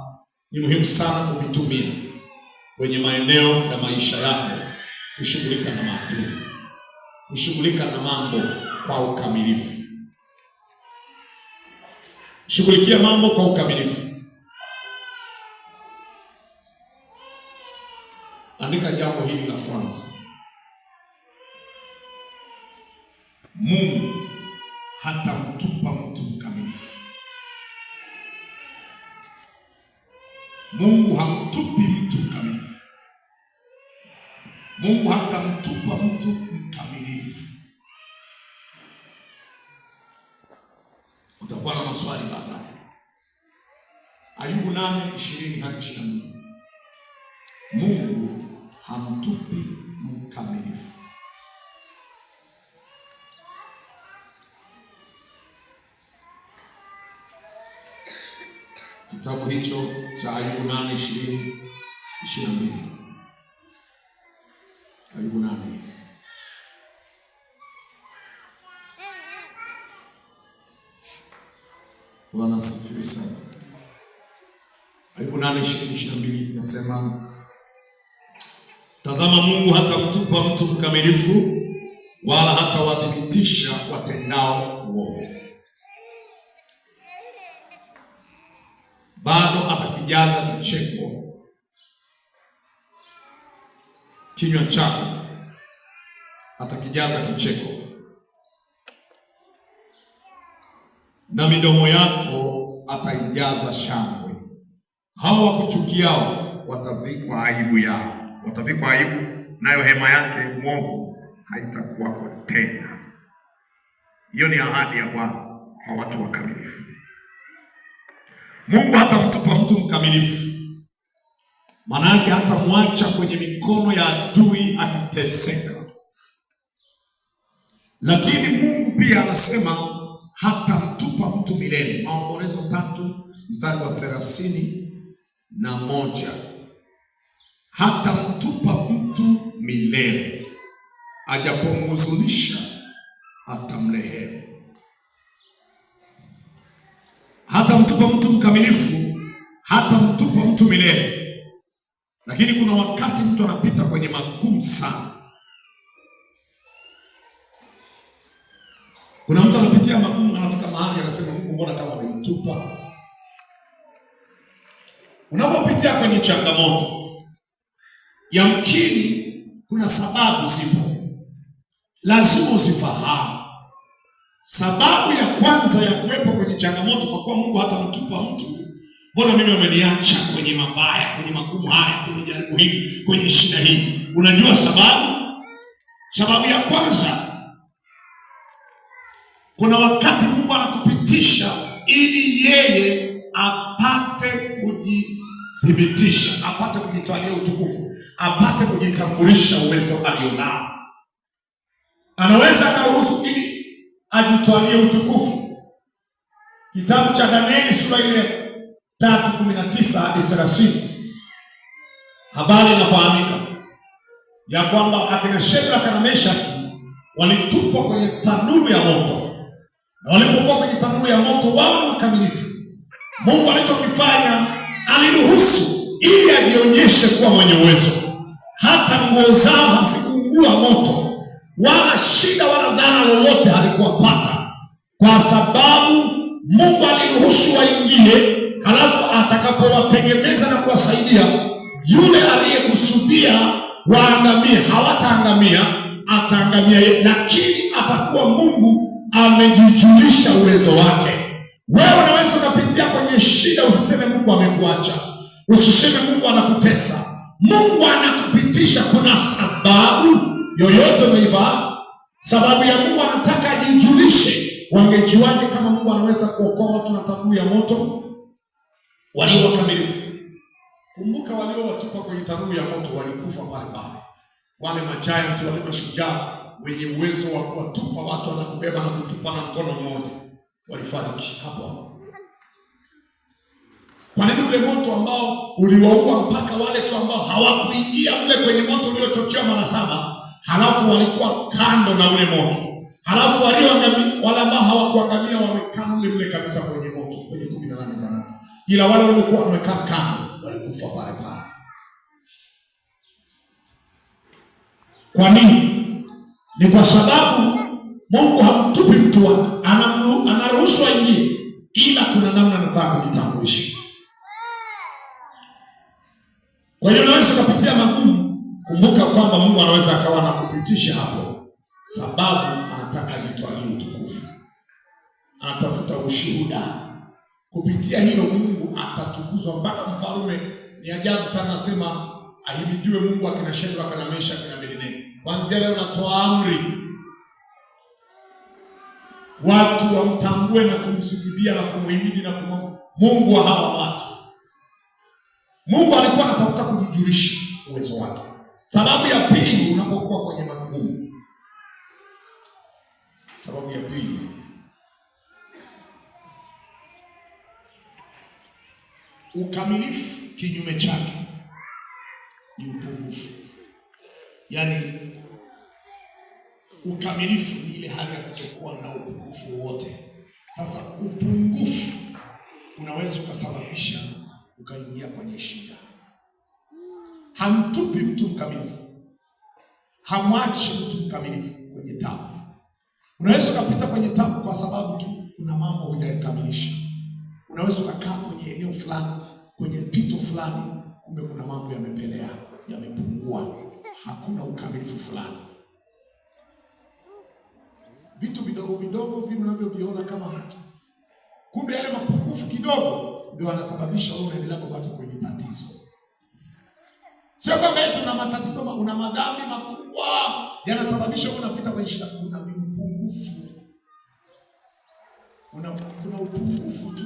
ni muhimu sana kuvitumia kwenye maeneo ya maisha yako, kushughulika na maadui, kushughulika na mambo kwa ukamilifu. Shughulikia mambo kwa ukamilifu. Andika jambo hili la kwanza: Mungu hatamtupa mtu mkamilifu. Mungu hamtupi mtu mkamilifu. Mungu hatamtupa mtu mkamilifu. Utakuwa na maswali baadaye. Ayubu 8:20-22. Mungu hamtupi mkamilifu. Kitabu hicho cha Ayubu 8:20-22. Ayubu 8. Bwana asifiwe sana. Ayubu 8:20-22 nasema, tazama, Mungu hatamtupa mtu mkamilifu, wala hatawadhibitisha watendao uovu. Bado atakijaza kicheko kinywa chako, atakijaza kicheko, na midomo yako ataijaza shangwe. Hao wakuchukiao watavikwa aibu yao, watavikwa aibu, nayo hema yake mwovu haitakuwako tena. Hiyo ni ahadi ya Bwana kwa watu wakamilifu. Mungu hatamtupa mtu mkamilifu, maana yake hatamwacha kwenye mikono ya adui akiteseka. Lakini Mungu pia anasema hatamtupa mtu milele. Maombolezo 3:31. Hatamtupa mtu milele, ajapomhuzunisha atamrehemu. Hatamtupa mtu mkamilifu, hatamtupa mtu milele. Lakini kuna wakati mtu anapita kwenye magumu sana. Kuna mtu anapitia magumu, anafika mahali anasema Mungu mbona kama amenitupa? Unapopitia kwenye changamoto, yamkini kuna sababu zipo, lazima uzifahamu. Sababu ya kwanza ya kuwepo kwenye changamoto, kwa kuwa Mungu hatamtupa mtu, mbona mimi ameniacha kwenye mabaya, kwenye magumu haya, kwenye jaribu hili, kwenye shida hii? Unajua sababu? Sababu ya kwanza, kuna wakati Mungu anakupitisha ili yeye apate kujithibitisha, apate kujitwalia utukufu, apate kujitambulisha uwezo alionao. Anaweza akaruhusu ili ajitwalie utukufu. Kitabu cha Danieli sura ile 3:19 hadi 30, habari inafahamika ya kwamba akina Shadraka na Meshaki walitupwa kwenye tanuru ya moto. Na walipokuwa kwenye tanuru ya moto, wao ni wakamilifu. Mungu alichokifanya, aliruhusu ili ajionyeshe kuwa mwenye uwezo. Hata nguo zao hazikuungua moto, wala shida wala dhara lolote halikuwapata, kwa sababu Mungu aliruhusu waingie. Halafu atakapowategemeza na kuwasaidia, yule aliyekusudia waangamie hawataangamia, ataangamia yeye, lakini atakuwa Mungu amejijulisha uwezo wake. Wewe unaweza ukapitia kwenye shida, usiseme Mungu amekuacha, usiseme Mungu anakutesa. Mungu anakupitisha, kuna sababu yoyote umeifahamu? Sababu ya Mungu anataka ajijulishe. Wangejuaje kama Mungu anaweza kuokoa watu na tanuru ya moto? Walio wakamilifu. Kumbuka, walio watupa kwenye tanuru ya moto walikufa pale pale. Wale majiant, wale mashujaa wenye uwezo wa kuwatupa watu, wanakubeba na kutupa na mkono mmoja, walifariki hapo hapo. Kwa nini? Ule moto ambao uliwaua mpaka wale tu ambao hawakuingia mle kwenye moto uliochochewa mara 7, halafu walikuwa kando na ule moto. Halafu wale ambao hawakuangamia wamekaa mle kabisa kwenye moto, kwenye 18 za moto. Ila wale waliokuwa wamekaa kando walikufa pale pale. Kwa nini? Ni kwa sababu Mungu hamtupi mtu wake, anaruhusu aingie, ila kuna namna anataka kujitambulisha. Kwa hiyo unaweza kupitia magumu, kumbuka kwamba Mungu anaweza akawa anakupitisha hapo, sababu anataka ajitwalie utukufu, anatafuta ushuhuda. Kupitia hilo Mungu atatukuzwa mpaka mfalme. Ni ajabu sana, nasema ahimidiwe Mungu akina Shadraka na Meshaki na Abednego. Kuanzia leo natoa amri, watu wamtambue na kumsujudia na kumuhimidi na Mungu wa hawa watu. Mungu alikuwa anatafuta kujijulisha uwezo wake. Sababu ya pili, unapokuwa kwenye magumu, sababu ya pili, ukamilifu kinyume chake ni upungufu. Yaani ukamilifu ni ile hali ya kutokuwa na upungufu wote. Sasa upungufu unaweza ukasababisha ukaingia kwenye shida. Hamtupi mtu mkamilifu, hamwachi mtu mkamilifu kwenye tabu. Unaweza ukapita kwenye tabu kwa sababu tu kuna mambo hujakamilisha. Unaweza ukakaa kwenye eneo fulani, kwenye pito fulani, kumbe kuna mambo yamepelea, yamepungua, hakuna ukamilifu fulani. Vitu vidogo vidogo vile unavyoviona kama kumbe yale mapungufu kidogo ndio yanasababisha wewe unaendelea kubaki kwenye tatizo. Sio kwamba eti una matatizo, una madhambi makubwa yanasababisha wewe unapita kwenye shida. Kuna upungufu, kuna upungufu tu.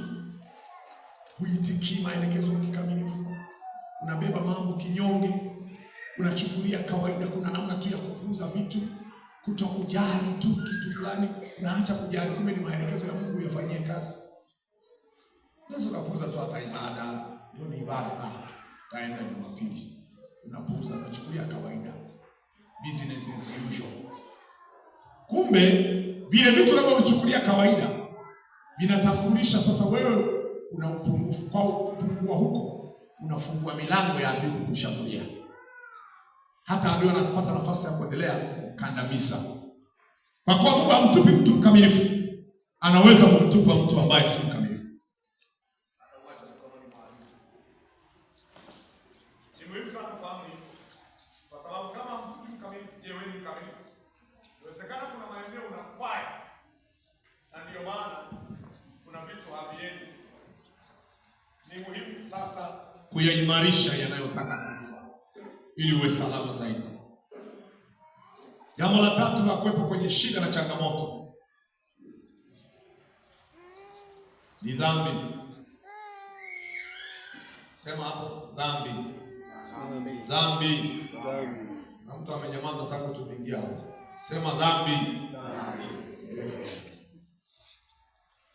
Huitikii maelekezo kikamilifu, unabeba mambo kinyonge, unachukulia kawaida. Kuna namna tu ya kupuuza vitu. kutokujali tu kitu fulani, unaacha kujali, kumbe ni maelekezo ya Mungu yafanyie kazi. Unaweza kupuuza tu hata ibada, hiyo ni ibada, taenda Jumapili. Unapuuza, unachukulia kawaida. Business as usual. Kumbe vile vitu unavyochukulia kawaida vinatambulisha sasa wewe una upungufu. Kwa kupungua huko unafungua milango ya adui kukushambulia. Hata adui anapata nafasi ya kuendelea kukandamiza. Kwa kuwa Mungu hamtupi mtu mkamilifu, anaweza kumtupa mtu ambaye si mkamilifu. Ni muhimu sana kufahamu hivyo. Kwa sababu kama mtu mkamilifu, je, wewe ni mkamilifu? Inawezekana kuna maeneo unakwaya. Na ndio maana kuna vitu haviendi. Ni muhimu sasa kuyaimarisha yanayotaka kufa ili uwe salama zaidi. Jambo la tatu la kuwepo kwenye shida na changamoto ni dhambi. Sema hapo, dhambi. Dhambi. Na mtu amenyamaza tangu tuingia hapo. Sema dhambi.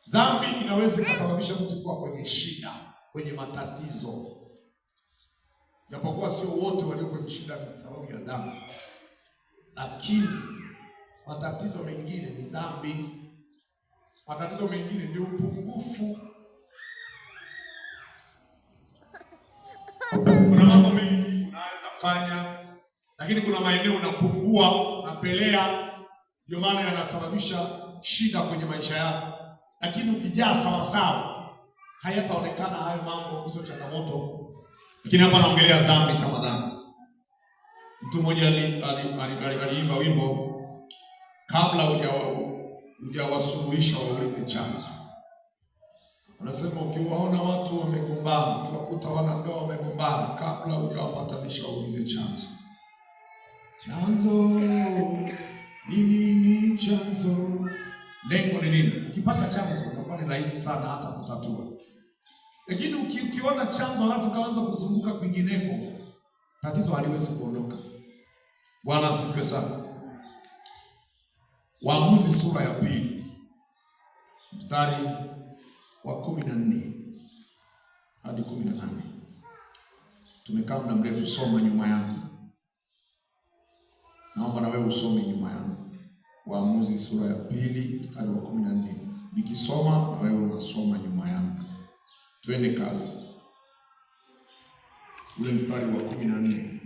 Dhambi inaweza kusababisha mtu kuwa kwenye shida, kwenye matatizo. Japokuwa sio wote walio kwenye shida kwa sababu ya dhambi, lakini matatizo mengine ni dhambi. Matatizo mengine ni upungufu. Kuna mambo mengi unayofanya, lakini kuna maeneo unapungua, unapelea, ndio maana yanasababisha shida kwenye maisha yako. Lakini ukijaa sawa sawa, hayataonekana hayo mambo, hizo changamoto. Lakini hapa naongelea dhambi kama dhambi. Mtu mmoja aliimba wimbo, kabla hujawasuluhisha waulize chanzo. Anasema ukiwaona watu wamegombana, ukiwakuta wanandoa wamegombana, kabla hujawapatanisha waulize chanzo. Chanzo nini? Chanzo lengo ni nini? Ukipata chanzo utakuwa ni rahisi sana hata kutatua. Lakini ukiona chanzo alafu kaanza kuzunguka kwingineko, tatizo haliwezi kuondoka. Bwana asifiwe sana. Waamuzi sura ya 2 mstari wa 14 hadi 18. Tumekaa muda mrefu, soma nyuma yangu. Naomba na wewe usome nyuma yangu. Waamuzi sura ya 2 mstari wa 14. Nikisoma na wewe unasoma nyuma yangu. Twende kazi. Ule mstari wa 14.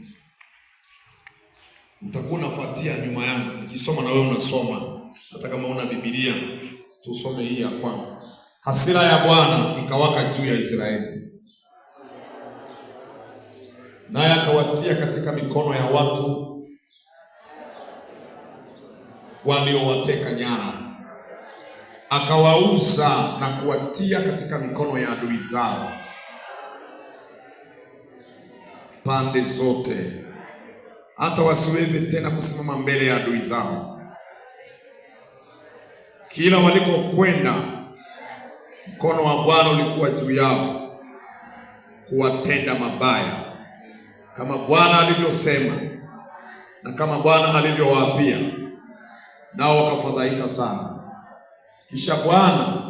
Utakuwa unafuatia nyuma yangu. Nikisoma na wewe unasoma. Hata kama una Biblia, tusome hii ya kwanza. Hasira ya Bwana ikawaka juu ya Israeli, naye akawatia katika mikono ya watu waliowateka nyara, akawauza na kuwatia katika mikono ya adui zao pande zote, hata wasiweze tena kusimama mbele ya adui zao. Kila walikokwenda, mkono wa Bwana ulikuwa juu yao kuwatenda mabaya, kama Bwana alivyosema na kama Bwana alivyowaapia, nao wakafadhaika sana. Kisha Bwana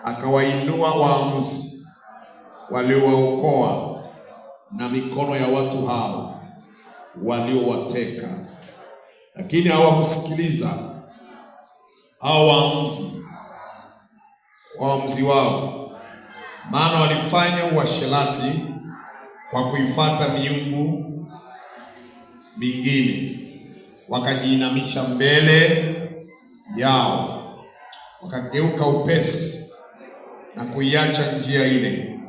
akawainua waamuzi waliowaokoa na mikono ya watu hao waliowateka, lakini hawakusikiliza hao waamuzi wao, maana walifanya uasherati kwa kuifuata miungu mingine, wakajiinamisha mbele yao, wakageuka upesi na kuiacha njia ile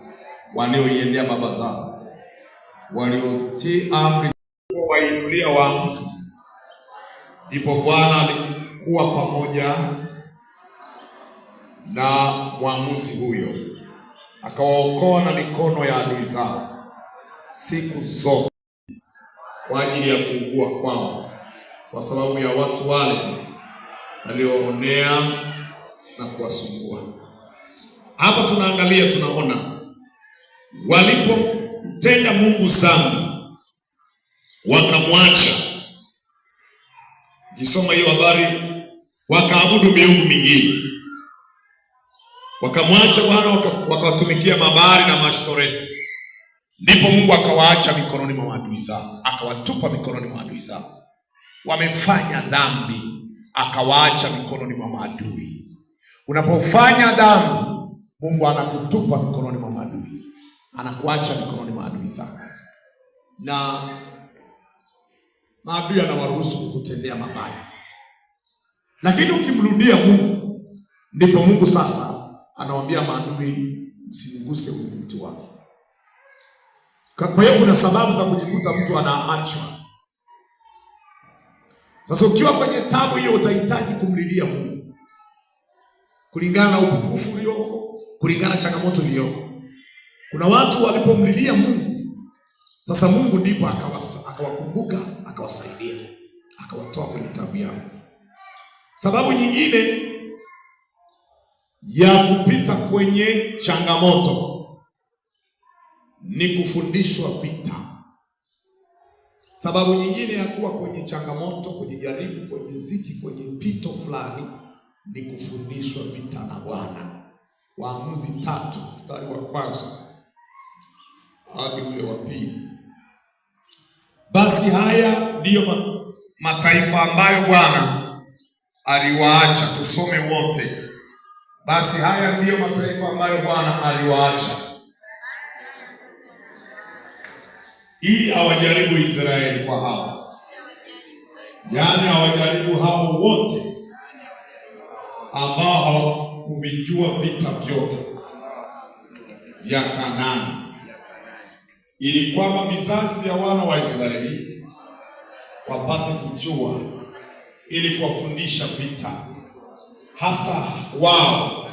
walioiendea baba zao, waliozitii amri kuwainulia waamuzi. Ndipo Bwana alikuwa pamoja na mwamuzi huyo, akawaokoa na mikono ya adui zao siku zote kwa ajili ya kuugua kwao, kwa sababu ya watu wale walioonea na kuwasumbua. Hapa tunaangalia, tunaona walipomtenda Mungu dhambi wakamwacha. Kisoma hiyo habari, wakaabudu miungu mingine, wakamwacha Bwana, wakawatumikia mabari na mashtoreti. Ndipo Mungu akawaacha mikononi mwa adui zao, akawatupa mikononi mwa adui zao. Wamefanya dhambi, akawaacha mikononi mwa maadui. Unapofanya dhambi, Mungu anakutupa mikononi mwa maadui, anakuacha mikononi mwa adui zako, na maadui anawaruhusu kukutendea mabaya. Lakini ukimrudia Mungu, ndipo Mungu sasa anawaambia maadui, msimguse huyu mtu wangu. Kwa hiyo kuna sababu za kujikuta mtu anaachwa. Sasa ukiwa kwenye tabu hiyo, utahitaji kumlilia Mungu kulingana na upungufu ulioko, kulingana na changamoto iliyoko. Kuna watu walipomlilia Mungu, sasa Mungu ndipo akawakumbuka, akawasaidia, akawatoa kwenye tabu yao. Sababu nyingine ya kupita kwenye changamoto ni kufundishwa vita. Sababu nyingine ya kuwa kwenye changamoto, kwenye jaribu, kwenye ziki, kwenye mpito fulani ni kufundishwa vita na Bwana. Waamuzi 3 mstari wa 1 hadi ule wa 2. Basi haya ndiyo mataifa ambayo Bwana aliwaacha. Tusome wote. Basi haya ndiyo mataifa ambayo Bwana aliwaacha ili awajaribu Israeli kwa hao. Yaani awajaribu hao wote ambao hawakuvijua vita vyote vya Kanaani, ili kwamba vizazi vya wana wa Israeli wapate kujua, ili kuwafundisha vita, hasa wao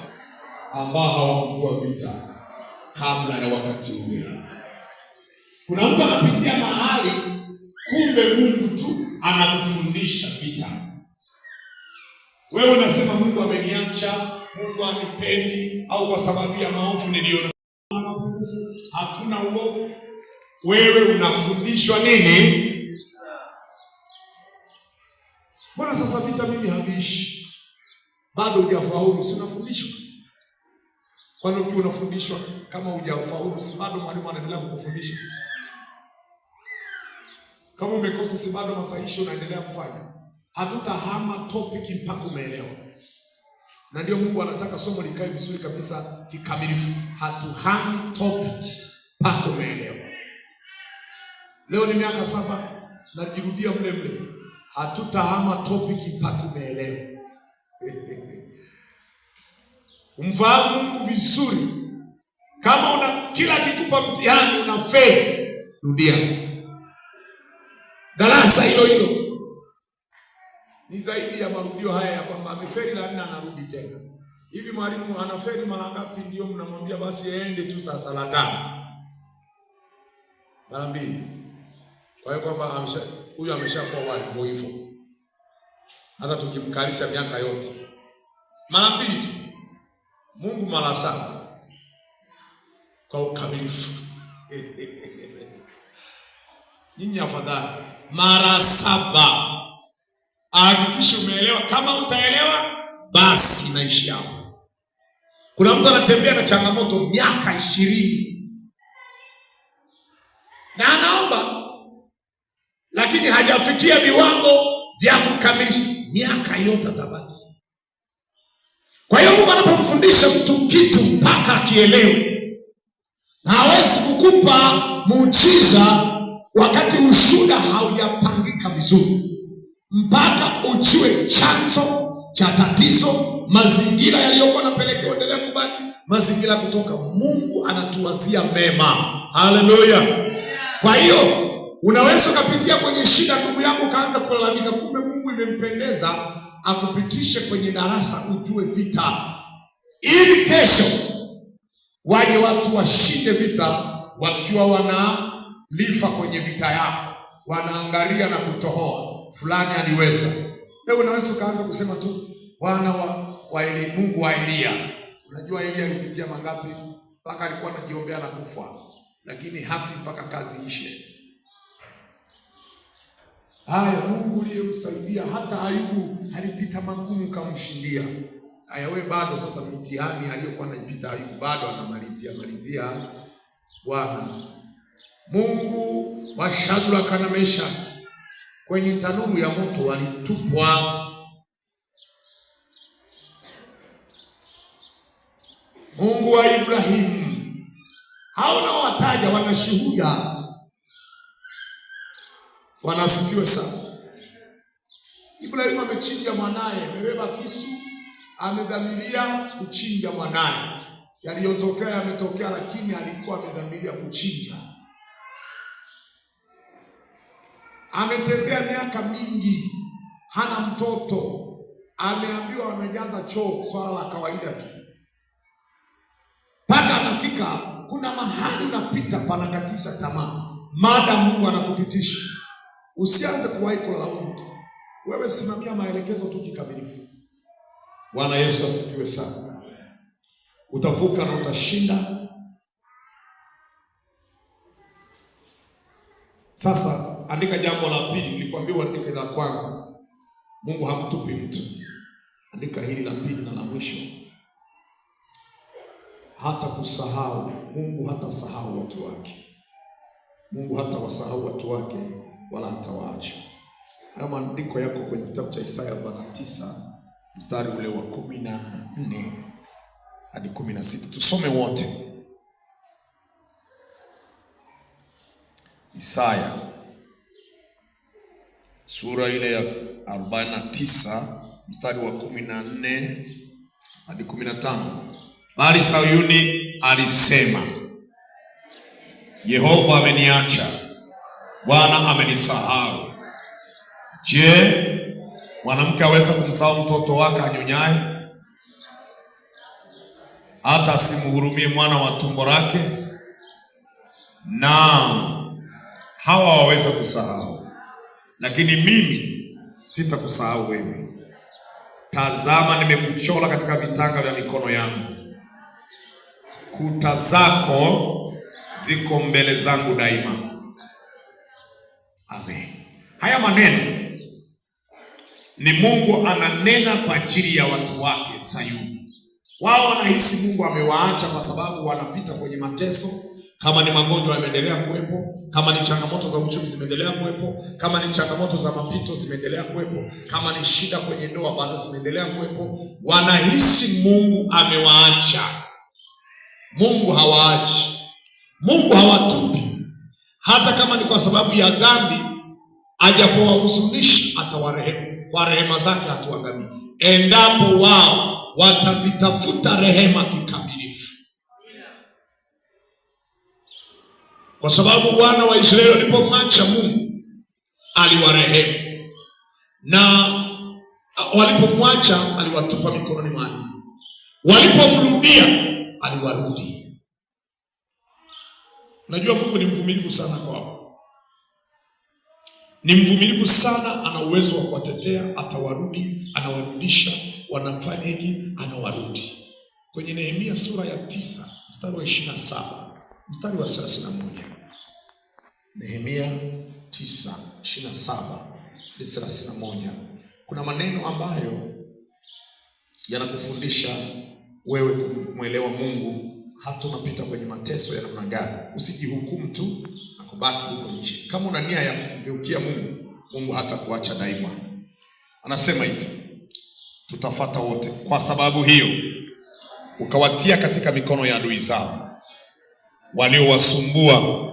ambao hawakujua vita kabla ya wakati ule. Kuna mtu anapitia mahali, kumbe Mungu tu anakufundisha vita. Wewe unasema Mungu ameniacha, Mungu anipendi, au kwa sababu ya maovu niliona. Hakuna uovu. Wewe unafundishwa nini? Mbona sasa vita mimi haviishi? Bado hujafaulu, si unafundishwa? Kwani ukiwa unafundishwa kama hujafaulu, si bado mwalimu anaendelea kukufundisha? Kama umekosa, si bado masahisho unaendelea kufanya? Hatutahama topic mpaka umeelewa. Na ndio Mungu anataka somo likae vizuri kabisa, kikamilifu. Hatuhami topic mpaka umeelewa. Leo ni miaka 7 najirudia mle mle. Hatutahama topic mpaka umeelewa. Umfahamu Mungu vizuri. Kama una kila kikupa mtihani unafeli, rudia darasa hilo hilo. Ni zaidi ya marudio haya ya kwamba amefeli la 4 anarudi tena. Hivi mwalimu anafeli mara ngapi ndio mnamwambia basi aende tu sasa la 5? Mara 2. Kwa hiyo kwamba huyu ameshakuwa hivyo hivyo. Hata tukimkalisha miaka yote. Mara 2 tu. Mungu mara 7 kwa ukamilifu. Nyinyi afadhali mara 7. Hakikisha umeelewa. Kama utaelewa basi naishi hapo. Kuna mtu anatembea na changamoto miaka 20 na anaomba, lakini hajafikia viwango vya kukamilisha, miaka yote atabaki. Kwa hiyo Mungu anapomfundisha mtu kitu mpaka akielewe, na hawezi kukupa muujiza wakati ushuhuda haujapangika vizuri, mpaka ujue chanzo cha tatizo, mazingira yaliyokuwa yanapelekea endelea kubaki, mazingira kutoka. Mungu anatuwazia mema. Haleluya. Kwa hiyo unaweza ukapitia kwenye shida, ndugu yangu, kaanza kulalamika, kumbe Mungu imempendeza akupitishe kwenye darasa ujue vita, ili kesho waje watu washinde vita wakiwa wanalifa kwenye vita yako, wanaangalia na kutohoa fulani aliweza. Leo unaweza ukaanza kusema tu wana wa Eli, Mungu wa Elia. Unajua Elia alipitia mangapi mpaka alikuwa anajiombea na kufa, lakini hafi mpaka kazi ishe. Haya, Mungu aliyemsaidia hata Ayubu alipita magumu kamshindia. Haya, wewe bado sasa mtihani aliyokuwa anaipita Ayubu bado anamalizia. Bwana Mungu wa Shadraka na Meshaki kwenye tanuru ya moto walitupwa. Mungu wa Ibrahimu, hao nao wataja wanashuhuda, wanasifiwe sana. Ibrahimu amechinja mwanaye, amebeba kisu, amedhamiria kuchinja mwanaye. Yaliyotokea yametokea, lakini alikuwa amedhamiria kuchinja. Ametembea miaka mingi, hana mtoto, ameambiwa wanajaza choo, swala la kawaida tu. Mpaka anafika, kuna mahali unapita panakatisha tamaa. Maadamu Mungu anakupitisha, usianze kuwahi kulaumu mtu. Wewe simamia maelekezo tu kikamilifu. Bwana Yesu asifiwe sana. Utavuka na utashinda. Sasa andika jambo la pili. Nilikwambia uandike la kwanza. Mungu hamtupi mtu. Andika hili la pili na la mwisho. Hata kusahau. Mungu hata sahau watu wake. Mungu hata wasahau watu wake, wala hata waacha. Hayo maandiko yako kwenye kitabu cha Isaya 49 mstari ule wa 14 hadi 16. Tusome wote. Isaya sura ile ya 49 mstari wa 14 hadi 15. Bali Sayuni alisema, Yehova ameniacha, Bwana amenisahau. Je, mwanamke aweza kumsahau mtoto wake anyonyaye, hata asimhurumie mwana wa tumbo lake? Naam, hawa waweza kusahau, lakini mimi sitakusahau wewe. Tazama, nimekuchora katika vitanga vya mikono yangu. Kuta zako ziko mbele zangu daima. Amen. Haya maneno ni Mungu ananena kwa ajili ya watu wake Sayuni. Wao wanahisi Mungu amewaacha kwa sababu wanapita kwenye mateso. Kama ni magonjwa yameendelea kuwepo, kama ni changamoto za uchumi zimeendelea kuwepo, kama ni changamoto za mapito zimeendelea kuwepo, kama ni shida kwenye ndoa bado zimeendelea kuwepo. Wanahisi Mungu amewaacha. Mungu hawaachi. Mungu hawatupi. Hata kama ni kwa sababu ya dhambi, ajapowahuzunisha atawarehemu. Kwa rehema zake hatuangamii, endapo wao watazitafuta rehema kikamilifu. Kwa sababu wana wa Israeli walipomwacha Mungu aliwarehemu, na walipomwacha aliwatupa mikononi mwa adui. Walipomrudia aliwarudi. Unajua Mungu ni mvumilivu sana kwao. Ni mvumilivu sana, ana uwezo wa kuwatetea, atawarudi, anawarudisha, wanafanya hiki, anawarudi. Kwenye Nehemia sura ya 9 mstari wa 27 mstari wa 31. Nehemia 9:27 hadi 31. Kuna maneno ambayo yanakufundisha wewe kumwelewa Mungu hata unapita kwenye mateso ya namna gani. Usijihukumu tu na kubaki huko nje. Kama una nia ya kumgeukia Mungu, Mungu hata kuacha daima. Anasema hivi, tutafuata wote. Kwa sababu hiyo ukawatia katika mikono ya adui zao waliowasumbua,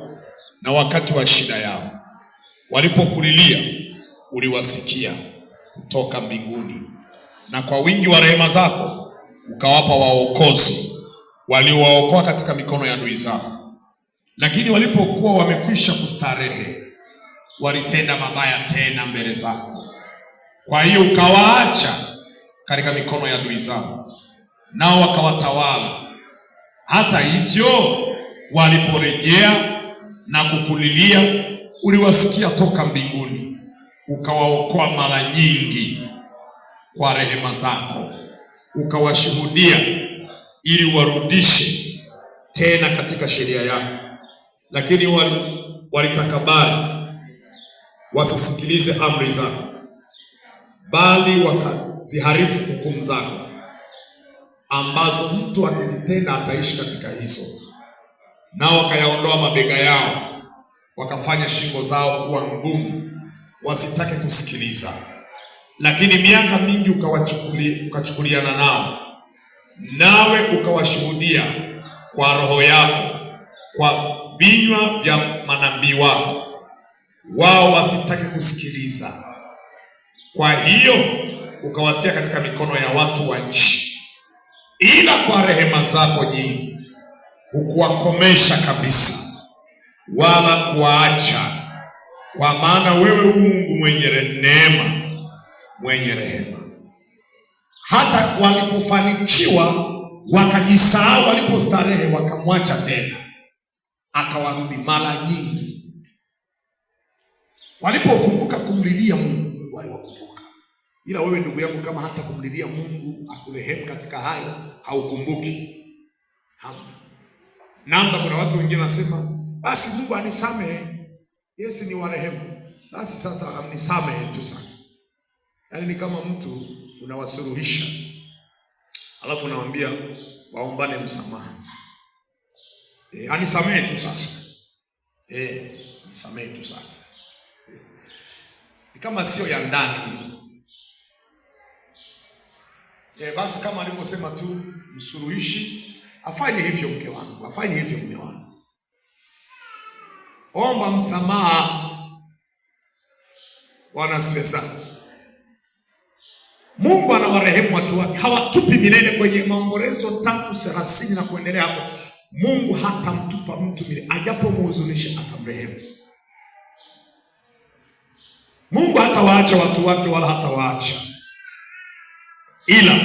na wakati wa shida yao walipokulilia uliwasikia kutoka mbinguni, na kwa wingi wa rehema zako ukawapa waokozi waliowaokoa katika mikono ya adui zao. Lakini walipokuwa wamekwisha kustarehe, walitenda mabaya tena mbele zako. Kwa hiyo ukawaacha katika mikono ya adui zao, nao wakawatawala. Hata hivyo waliporejea na kukulilia, uliwasikia toka mbinguni, ukawaokoa mara nyingi kwa rehema zako, ukawashuhudia ili warudishe tena katika sheria yako. Lakini walitakabari, wasisikilize amri zako, bali wakaziharifu hukumu zako, ambazo mtu akizitenda ataishi katika hizo. Nao wakayaondoa mabega yao, wakafanya shingo zao kuwa ngumu, wasitake kusikiliza. Lakini miaka mingi ukachukuliana nao, nawe ukawashuhudia kwa roho yako, kwa vinywa vya manabii wako, wao wasitake kusikiliza. Kwa hiyo ukawatia katika mikono ya watu wa nchi, ila kwa rehema zako nyingi hukuwakomesha kabisa, wala kuwaacha, kwa maana wewe u Mungu mwenye neema, mwenye rehema. Hata walipofanikiwa wakajisahau, walipostarehe wakamwacha tena, akawarudi mara nyingi. Walipokumbuka kumlilia Mungu waliwakumbuka. Ila wewe ndugu yangu, kama hata kumlilia Mungu akurehemu katika hayo haukumbuki, hamna. Kuna watu wengine nasema basi Mungu anisamehe, Yesu ni warehemu, basi sasa amnisamehe tu sasa. Yaani ni kama mtu unawasuluhisha, alafu unamwambia waombane msamaha. Anisamehe tu sasa. Nisamehe tu sasa. Ni kama sio ya ndani. Basi kama alivyosema tu msuluhishi, afanye hivyo mke wangu, afanye hivyo mume wangu. Omba msamaha. Bwana asifiwe sana. Mungu anawarehemu watu wake, hawatupi milele. Kwenye Maombolezo 3:30 na kuendelea hapo, Mungu hatamtupa mtu milele, ajapomhuzunisha atamrehemu. Mungu hatawaacha watu wake, wala hatawaacha, ila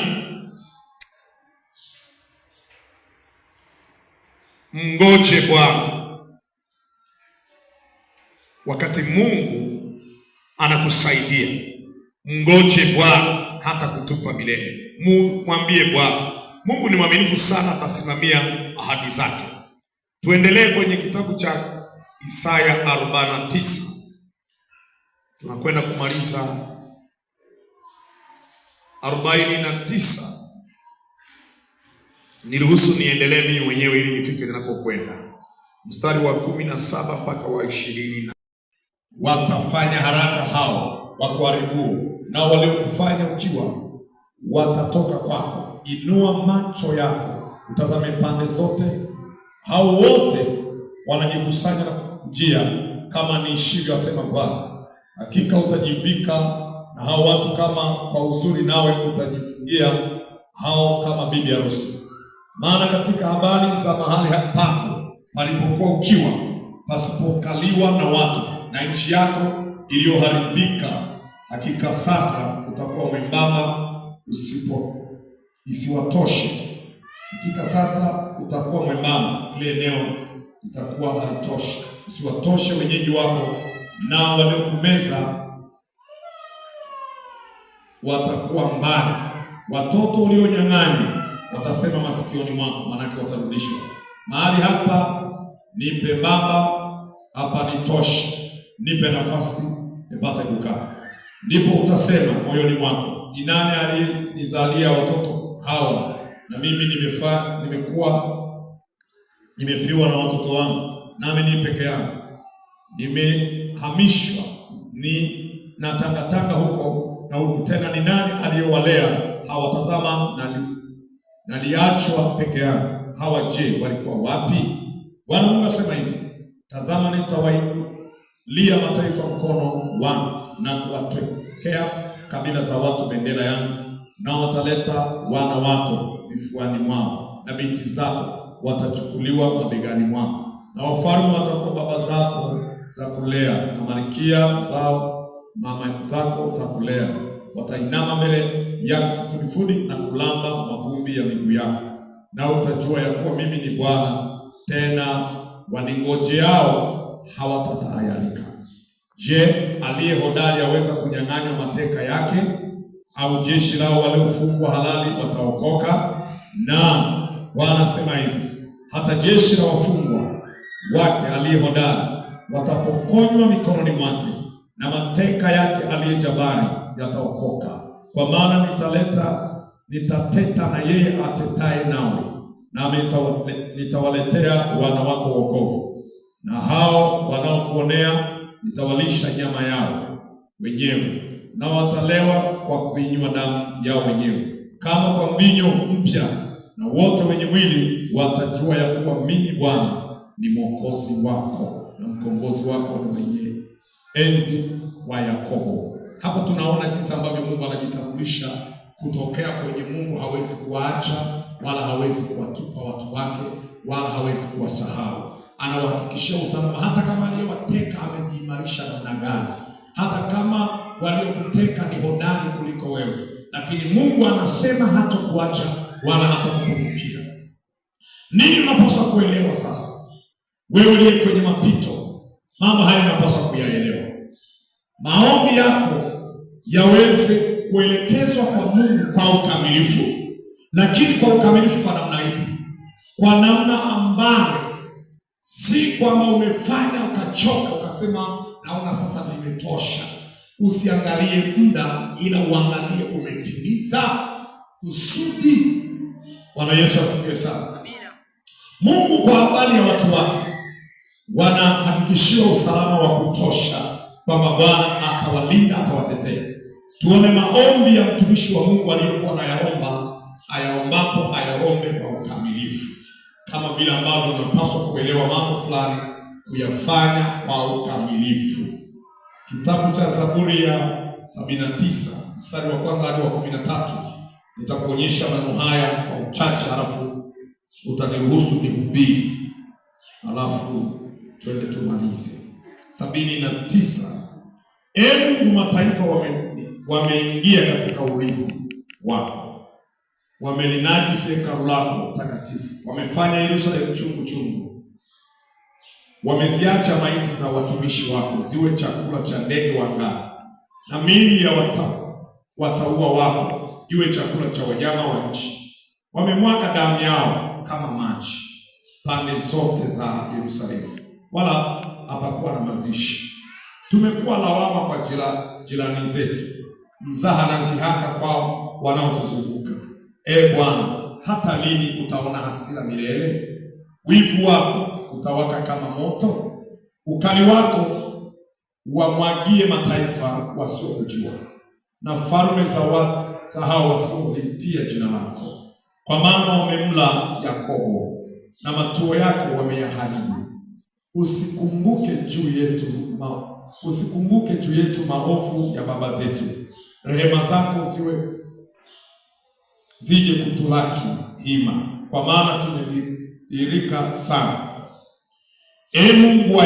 mngoje Bwana. Wakati Mungu anakusaidia, mngoje Bwana, hata kutupa milele. Mwambie Bwana, Mungu ni mwaminifu sana, atasimamia ahadi zake. Tuendelee kwenye kitabu cha Isaya 49. Tunakwenda kumaliza 49. Niruhusu niendelee mimi mwenyewe ili nifike ninakokwenda. Mstari wa 17 mpaka wa 20. Watafanya haraka hao wakuharibu, nao waliokufanya ukiwa watatoka kwako. Inua macho yako utazame pande zote, hao wote wanajikusanya na kukujia, kama niishivyo, asema Bwana. Hakika utajivika na hao watu kama kwa uzuri, nawe utajifungia hao kama bibi harusi. Maana katika habari za mahali pako palipokuwa ukiwa, pasipokaliwa na watu, na nchi yako iliyoharibika, hakika sasa utakuwa mwembamba isiwatoshe. Hakika sasa utakuwa mwembamba, ile eneo litakuwa halitoshi, isiwatoshe wenyeji wako, nao waliokumeza watakuwa mbali. Watoto ulionyang'anya watasema masikioni mwako, manake watarudishwa. Mahali hapa ni pembamba, hapa ni toshi, nipe nafasi nipate kukaa. Ndipo utasema moyoni mwako, ni nani aliyenizalia watoto hawa, na mimi nimefiwa na watoto wangu, nami ni peke yangu, nimehamishwa, ni natangatanga huko na huku. Tena ni nani aliyowalea hawa? Tazama, naliachwa peke yangu. Hawa je, walikuwa wapi? Bwana Mungu asema hivi, tazama, nitawainulia mataifa mkono wangu, na kuwatwekea kabila za watu bendera yangu, nao wataleta wana wako vifuani mwao, na binti zako watachukuliwa mabegani mwao, na wafalme watakuwa baba zako za kulea, na malkia zao mama zako za kulea. Watainama mbele yako kifudifudi na kulamba mavumbi ya miguu yako, nao utajua ya kuwa mimi ni Bwana, tena waningojeao hawatatahayarika. Je, aliye hodari aweza kunyang'anywa mateka yake? Au jeshi lao waliofungwa halali wataokoka? Na Bwana asema hivi, hata jeshi la wafungwa wake aliye hodari watapokonywa mikononi mwake, na mateka yake aliye jabari yataokoka. Kwa maana nitateta na yeye atetaye nawe, nami nitawaletea wana wako wokovu, na hao wanaokuonea nitawalisha nyama yao wenyewe, na watalewa kwa kuinywa damu yao wenyewe kama kwa mvinyo mpya, na wote wenye mwili watajua ya kuwa mimi Bwana ni Mwokozi wako na mkombozi wako na mwenye enzi wa Yakobo. Hapo tunaona jinsi ambavyo Mungu anajitambulisha kutokea kwenye Mungu hawezi kuwaacha wala hawezi kuwatupa watu wake wala hawezi kuwasahau. Anawahakikishia usalama hata kama aliyewateka amejiimarisha namna gani, hata kama waliokuteka ni hodari kuliko wewe, lakini Mungu anasema hatakuacha wala hatakupungukia. Nini unapaswa kuelewa sasa? Wewe uliye kwenye mapito, mambo haya unapaswa kuyaelewa. Maombi yako yaweze kuelekezwa kwa Mungu kwa ukamilifu, lakini kwa ukamilifu kwa namna ipi? Kwa namna ambayo si kwamba umefanya ukachoka ukasema naona sasa nimetosha. Usiangalie muda, ila uangalie umetimiza kusudi. Bwana Yesu asifiwe sana. Mungu kwa habari ya watu wake wanahakikishiwa usalama wa kutosha, kwamba Bwana atawalinda, atawatetea. Tuone maombi ya mtumishi wa Mungu aliyokuwa anayaomba, ayaombapo ayaombe kwa ukamilifu, kama vile ambavyo unapaswa kuelewa mambo fulani kuyafanya kwa ukamilifu. Kitabu cha Zaburi ya 79 mstari wa kwanza hadi wa 13, nitakuonyesha maneno haya kwa uchache, halafu utaniruhusu nihubiri, halafu twende tumalize. 79. Mungu, mataifa wameingia katika urithi wako, wamelinajisi hekalu lako takatifu, wamefanya Yerusalemu chungu chungu, wameziacha maiti za watumishi wako ziwe chakula cha ndege wa angani, na miili ya watauwa wako iwe chakula cha wanyama wa nchi. Wamemwaga damu yao kama maji pande zote za Yerusalemu, wala hapakuwa na mazishi. Tumekuwa lawama kwa jirani zetu, mzaha na zihaka kwao wanaotuzunguka. Bwana, hata lini utaona hasira milele? Wivu wako utawaka kama moto, ukali wako wamwagie mataifa wasiokujua, na falme za hao wasiolitia jina lako. Kwa maana wamemla Yakobo na matuo yake wameyaharibu. Usikumbuke juu yetu maovu ya baba zetu, rehema zako zije kutulaki hima, kwa maana tumedhihirika sana. Mungu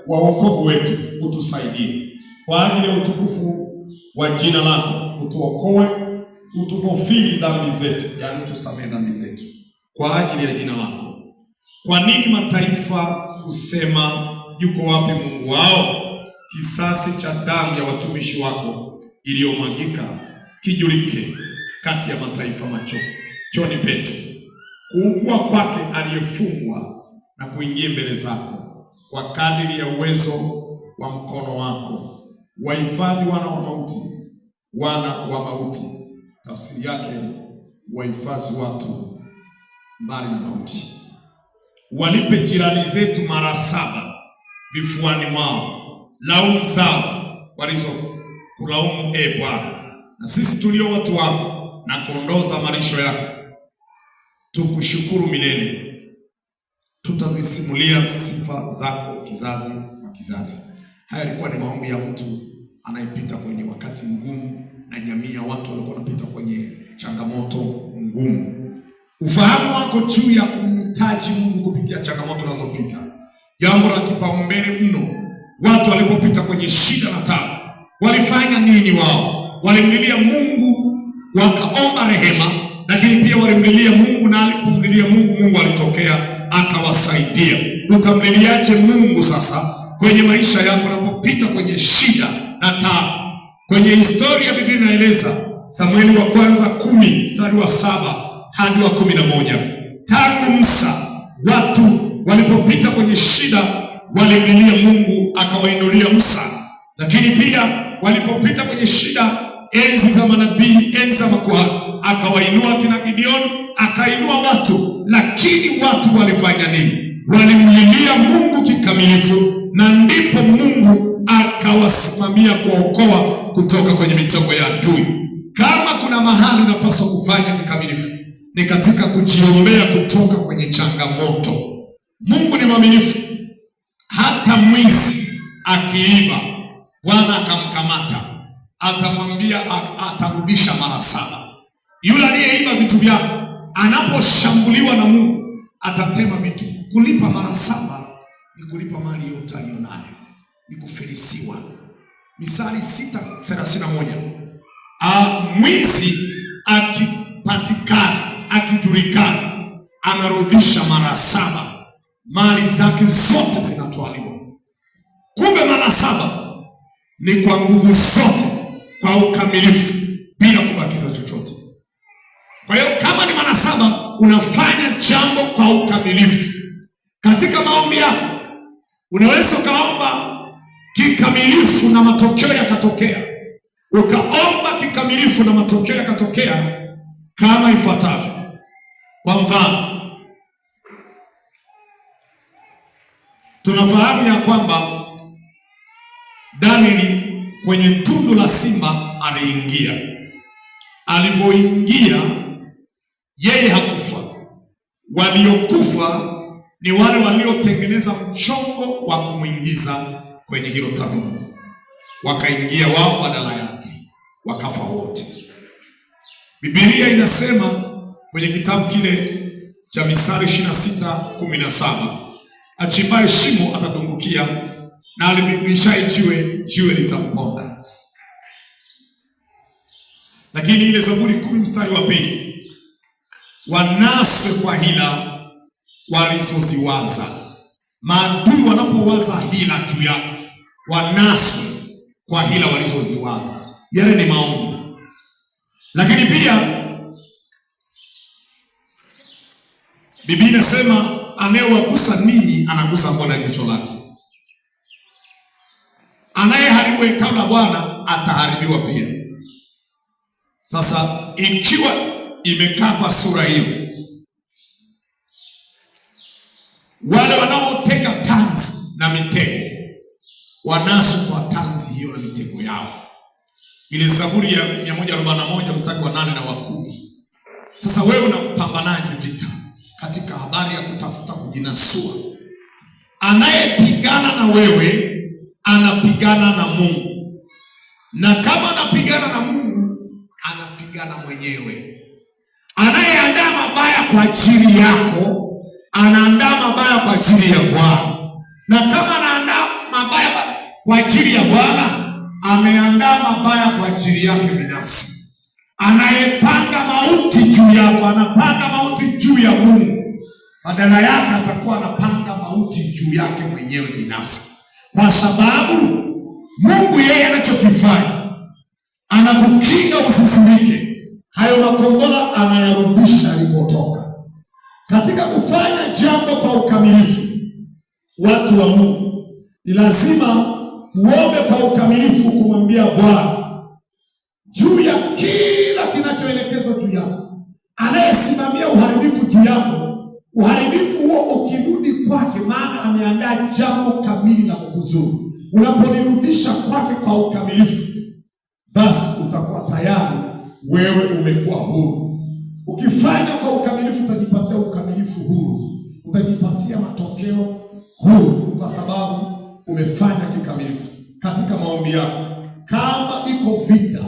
wa wokovu wetu, utusaidie kwa ajili ya utukufu wa jina lako, utuokoe, utughofiri dhambi zetu, yaani utusamehe dhambi zetu kwa ajili ya jina lako. Kwa nini mataifa kusema yuko wapi Mungu wao? Kisasi cha damu ya watumishi wako iliyomwagika kijulike kati ya mataifa machoni petu. Kuugua kwake aliyefungwa na kuingia mbele zako kwa kadiri ya uwezo wa mkono wako. Wahifadhi wana wa mauti. Tafsiri yake, wahifadhi watu mbali na mauti. Walipe jirani zetu mara 7 vifuani mwao laumu zao walizokulaumu, Bwana. Na sisi tulio watu wako na kondoo za malisho yako tukushukuru milele. Tutazisimulia sifa zako kizazi kwa kizazi. Haya yalikuwa ni maombi ya mtu anayepita kwenye wakati mgumu, na jamii ya watu walikuwa wanapita kwenye changamoto ngumu. Ufahamu wako juu ya kumhitaji Mungu kupitia changamoto unazopita, jambo la kipaumbele mno. Watu walipopita kwenye shida na taabu, walifanya nini? Wao walimlilia Mungu, wakaomba rehema, lakini pia walimlilia Mungu, na alipomlilia Mungu, Mungu alitokea akawasaidia. Utamliliaje Mungu sasa kwenye maisha yako unapopita kwenye shida na taabu? Kwenye historia Biblia inaeleza, Samueli wa kwanza 10 mstari wa 7 hadi wa 11, tangu Musa watu walipopita kwenye shida walimlilia Mungu akawainulia Musa, lakini Lakini pia walipopita kwenye shida, enzi za manabii, enzi za makuhani, akawainua kina Gideoni, akainua watu. Lakini watu walifanya nini? Walimlilia Mungu kikamilifu, na ndipo Mungu akawasimamia kuokoa kutoka kwenye mitego ya adui. Kama kuna mahali unapaswa kufanya kikamilifu, ni katika kujiombea kutoka kwenye changamoto. Mungu ni mwaminifu. Hata mwizi akiiba, Bwana akamkamata, atamwambia atarudisha mara 7. Yule aliyeiba vitu vyako anaposhambuliwa na Mungu, atatema vitu. Kulipa mara 7 ni kulipa mali yote aliyonayo, ni kufilisiwa. Misali 6:31. Mwizi akipatikana, akijulikana, anarudisha mara 7, mali zake zote zinatwaliwa. Kumbe mara 7 ni kwa nguvu zote, kwa ukamilifu, bila kubakiza chochote. Kwa hiyo kama ni mara 7, unafanya jambo kwa ukamilifu. Katika maombi yako unaweza ukaomba kikamilifu na matokeo yakatokea. Ukaomba kikamilifu na matokeo yakatokea kama ifuatavyo. Kwa mfano, tunafahamu ya kwamba Danieli kwenye tundu la simba aliingia. Alivyoingia, yeye hakufa. Waliokufa ni wale waliotengeneza mchongo wa kumwingiza kwenye hilo tanuru. Wakaingia wao badala yake, wakafa wote. Biblia inasema kwenye kitabu kile cha Misali 26:17, achimbaye shimo atadumbukia, na alimbimishaye jiwe litamponda. Lakini ile Zaburi 10:2, wanaswe kwa hila walizoziwaza. Maadui wanapowaza hila juu yako, wanaswe kwa hila walizoziwaza. Yale ni maombi. Lakini pia Biblia inasema anayewagusa ninyi anagusa mbona jicho lake. Anayeharibu hekalu la Bwana ataharibiwa pia. Sasa ikiwa imekaa kwa sura hiyo, wale wanaotega tanzi na mitego wanaswa kwa tanzi hiyo na mitego yao. Ile Zaburi ya 141 mstari wa 8 na wa 10. Sasa wewe unapambanaje vita katika habari ya kutafuta kujinasua? Anayepigana na wewe anapigana na Mungu, na kama anapigana na Mungu anapigana mwenyewe. Anayeandaa mabaya kwa ajili yako anaandaa mabaya kwa ajili ya Bwana, na kama anaandaa mabaya kwa ajili ya Bwana ameandaa mabaya kwa ajili yake binafsi. Anayepanga mauti juu yako anapanga mauti juu ya Mungu, badala yake atakuwa anapanga mauti juu yake mwenyewe binafsi, kwa sababu Mungu yeye anachokifanya anakukinga usifurike. Hayo makombora anayarudisha alipotoka. Katika kufanya jambo kwa ukamilifu, watu wa Mungu, ni lazima muombe kwa ukamilifu, kumwambia Bwana juu ya kila kinachoelekezwa juu yako. Anayesimamia uharibifu juu yako, uharibifu huo ukirudi kwake, maana ameandaa jambo kamili na kukuzuru. Unapolirudisha kwake kwa ukamilifu, basi utakuwa tayari wewe umekuwa huru. Ukifanya kwa ukamilifu, utajipatia ukamilifu huru, utajipatia matokeo huru, kwa sababu umefanya kikamilifu. Katika maombi yako, kama iko vita,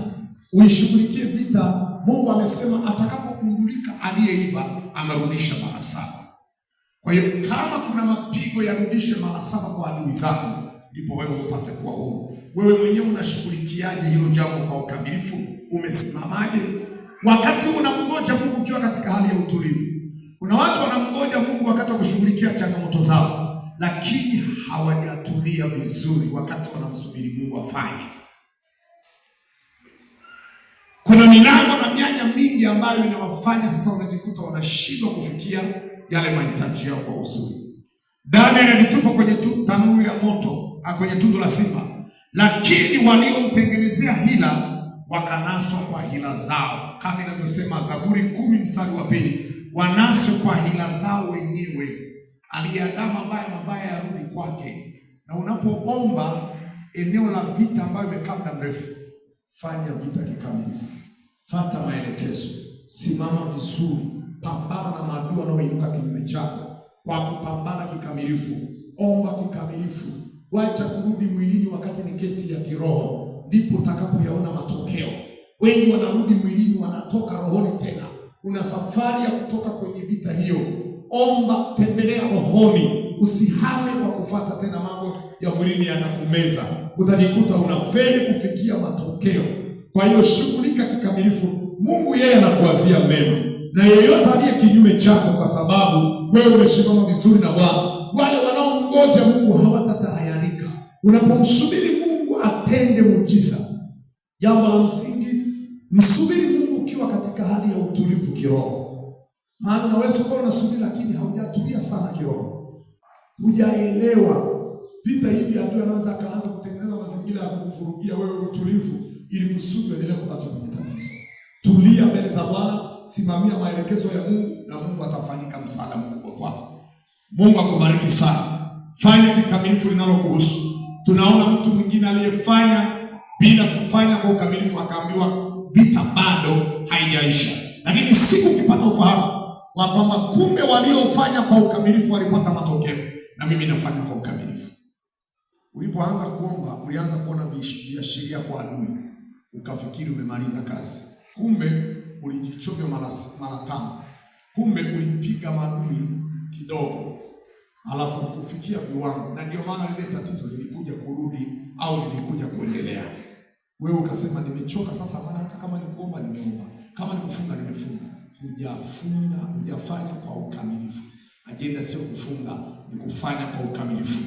uishughulikie vita. Mungu amesema atakapogundulika aliyeiba amerudisha mara 7. Kwa hiyo kama kuna mapigo, yarudishe mara 7 kwa adui zako, ndipo wewe upate kuwa huru. Wewe mwenyewe unashughulikiaje hilo jambo kwa ukamilifu? Umesimamaje? Wakati unamngoja Mungu ukiwa katika hali ya utulivu. Kuna watu wanamngoja Mungu wakati wa kushughulikia changamoto zao, lakini hawajatulia vizuri wakati wanamsubiri Mungu afanye. Kuna milango na mianya mingi ambayo inawafanya sasa wanajikuta wanashindwa kufikia yale mahitaji yao kwa uzuri. Danieli alitupa kwenye tanuru ya moto, kwenye tundu la simba, lakini waliomtengenezea hila wakanaswa kwa hila zao, kama inavyosema Zaburi 10:2, wanaswe kwa hila zao wenyewe. Aliyeandaa mabaya yarudi kwake. Na unapoomba eneo la vita ambayo imekaa muda mrefu, fanya vita kikamilifu, fuata maelekezo, simama vizuri, pambana na maadui wanaoinuka kinyume chako kwa kupambana kikamilifu, omba kikamilifu, wacha kurudi mwilini wakati ni kesi ya kiroho, ndipo utakapoyaona matokeo. Wengi wanarudi mwilini, wanatoka rohoni tena. Una safari ya kutoka kwenye vita hiyo. Omba, tembelea rohoni, usihame kwa kufuata tena mambo ya mwilini, yatakumeza. Utajikuta unafeli kufikia matokeo. Kwa hiyo shughulika kikamilifu. Mungu yeye anakuwazia mema, na yeyote aliye kinyume chako, kwa sababu wewe umeshikama vizuri na Bwana, wale wanaomngoja Mungu hawatatahayarika. Unapomsubiri Mungu atende muujiza, jambo la msingi, msubiri Mungu ukiwa katika hali ya utulivu kiroho. Maana unaweza kuwa unasubiri lakini haujatulia sana kiroho, hujaelewa vita hivi. Adui anaweza akaanza kutengeneza mazingira ya kukuvurugia wewe utulivu, ili kusudi endelee kubaki kwenye tatizo. Tulia mbele za Bwana, simamia maelekezo ya Mungu, na Mungu atafanyika msaada mkubwa kwako. Mungu akubariki sana. Fanya kikamilifu linalokuhusu. Tunaona mtu mwingine aliyefanya bila kufanya kwa ukamilifu, akaambiwa vita bado haijaisha. Lakini siku ukipata ufahamu wa kwamba kumbe waliofanya kwa ukamilifu walipata matokeo, na mimi nafanya kwa ukamilifu. Ulipoanza kuomba, ulianza kuona viashiria kwa adui, ukafikiri umemaliza kazi. Kumbe ulijichovya mara 5. Kumbe ulipiga maadui kidogo, alafu kufikia viwango. Na ndio maana lile tatizo lilikuja kurudi au lilikuja kuendelea. Wewe ukasema nimechoka sasa, maana hata kama ni kuomba nimeomba, kama ni kufunga nimefunga. Hujafanya kwa ukamilifu. Ajenda sio kufunga, ni kufanya kwa ukamilifu.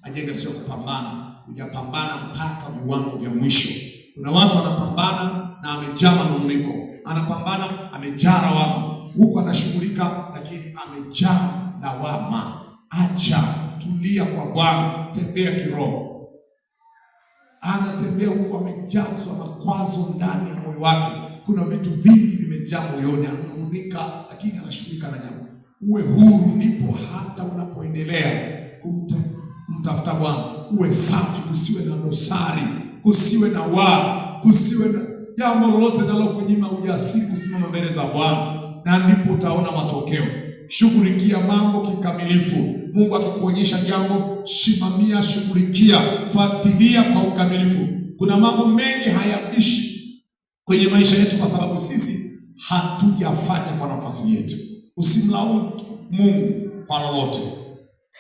Ajenda sio kupambana, hujapambana mpaka viwango vya mwisho. Kuna watu wanapambana na amejaa manunguniko, anapambana amejaa lawama, huko anashughulika lakini amejaa lawama. Acha, tulia kwa Bwana, tembea kiroho. Anatembea huko amejazwa makwazo ndani ya moyo wake. Kuna vitu vingi vimejaa moyoni, ananung'unika lakini anashughulika na jambo. Uwe huru, ndipo hata unapoendelea kumtafuta Bwana uwe safi, kusiwe na dosari, kusiwe na kusiwe na jambo lolote linalokunyima ujasiri kusimama mbele za Bwana, na ndipo utaona matokeo. Shughulikia mambo kikamilifu. Mungu akikuonyesha jambo, simamia, shughulikia, fuatilia kwa ukamilifu. Kuna mambo mengi hayaishi kwenye maisha yetu kwa sababu sisi hatujafanya kwa nafasi yetu. Usimlaumu Mungu kwa lolote.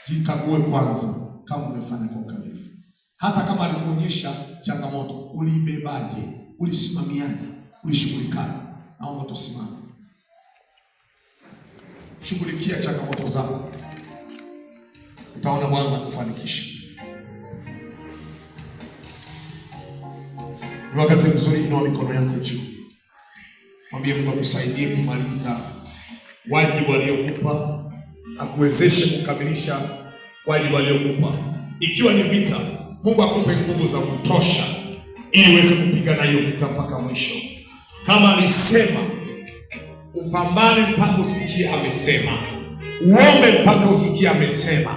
Jikague kwanza kama umefanya kwa ukamilifu. Hata kama alikuonyesha changamoto, uliibebaje? Ulisimamiaje? Ulishughulikaje? Naomba tusimame. Shughulikia changamoto zako, utaona Bwana anakufanikisha. Ni wakati mzuri, inua mikono yako juu, mwambie Mungu akusaidie kumaliza wajibu aliokupa, akuwezeshe kukamilisha wajibu aliokupa. Ikiwa ni vita, Mungu akupe nguvu za kutosha ili uweze kupigana hiyo vita mpaka mwisho. Kama alisema upambane mpaka usikie amesema, uombe mpaka usikie amesema.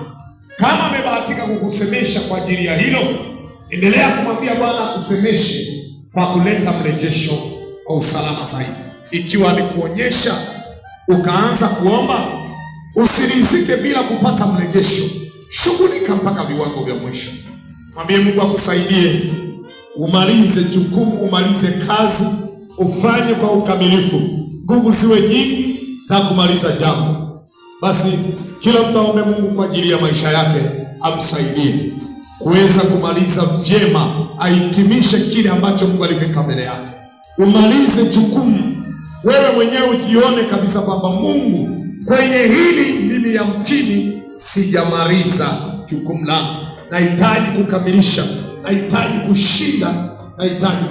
Kama amebahatika kukusemesha kwa ajili ya hilo, endelea kumwambia Bwana akusemeshe kwa kuleta mrejesho kwa usalama zaidi. Ikiwa alikuonyesha ukaanza kuomba, usirizike bila kupata mrejesho. Shughulika mpaka viwango vya mwisho. Mwambie Mungu akusaidie umalize jukumu, umalize kazi, ufanye kwa ukamilifu. Nguvu ziwe nyingi za kumaliza jambo. Basi kila mtu aombe Mungu kwa ajili ya maisha yake, amsaidie kuweza kumaliza vyema, ahitimishe kile ambacho Mungu aliweka mbele yake. Umalize jukumu. Wewe mwenyewe ujione kabisa kwamba Mungu, kwenye hili mimi yamkini sijamaliza jukumu langu. Nahitaji kukamilisha, nahitaji kushinda, nahitaji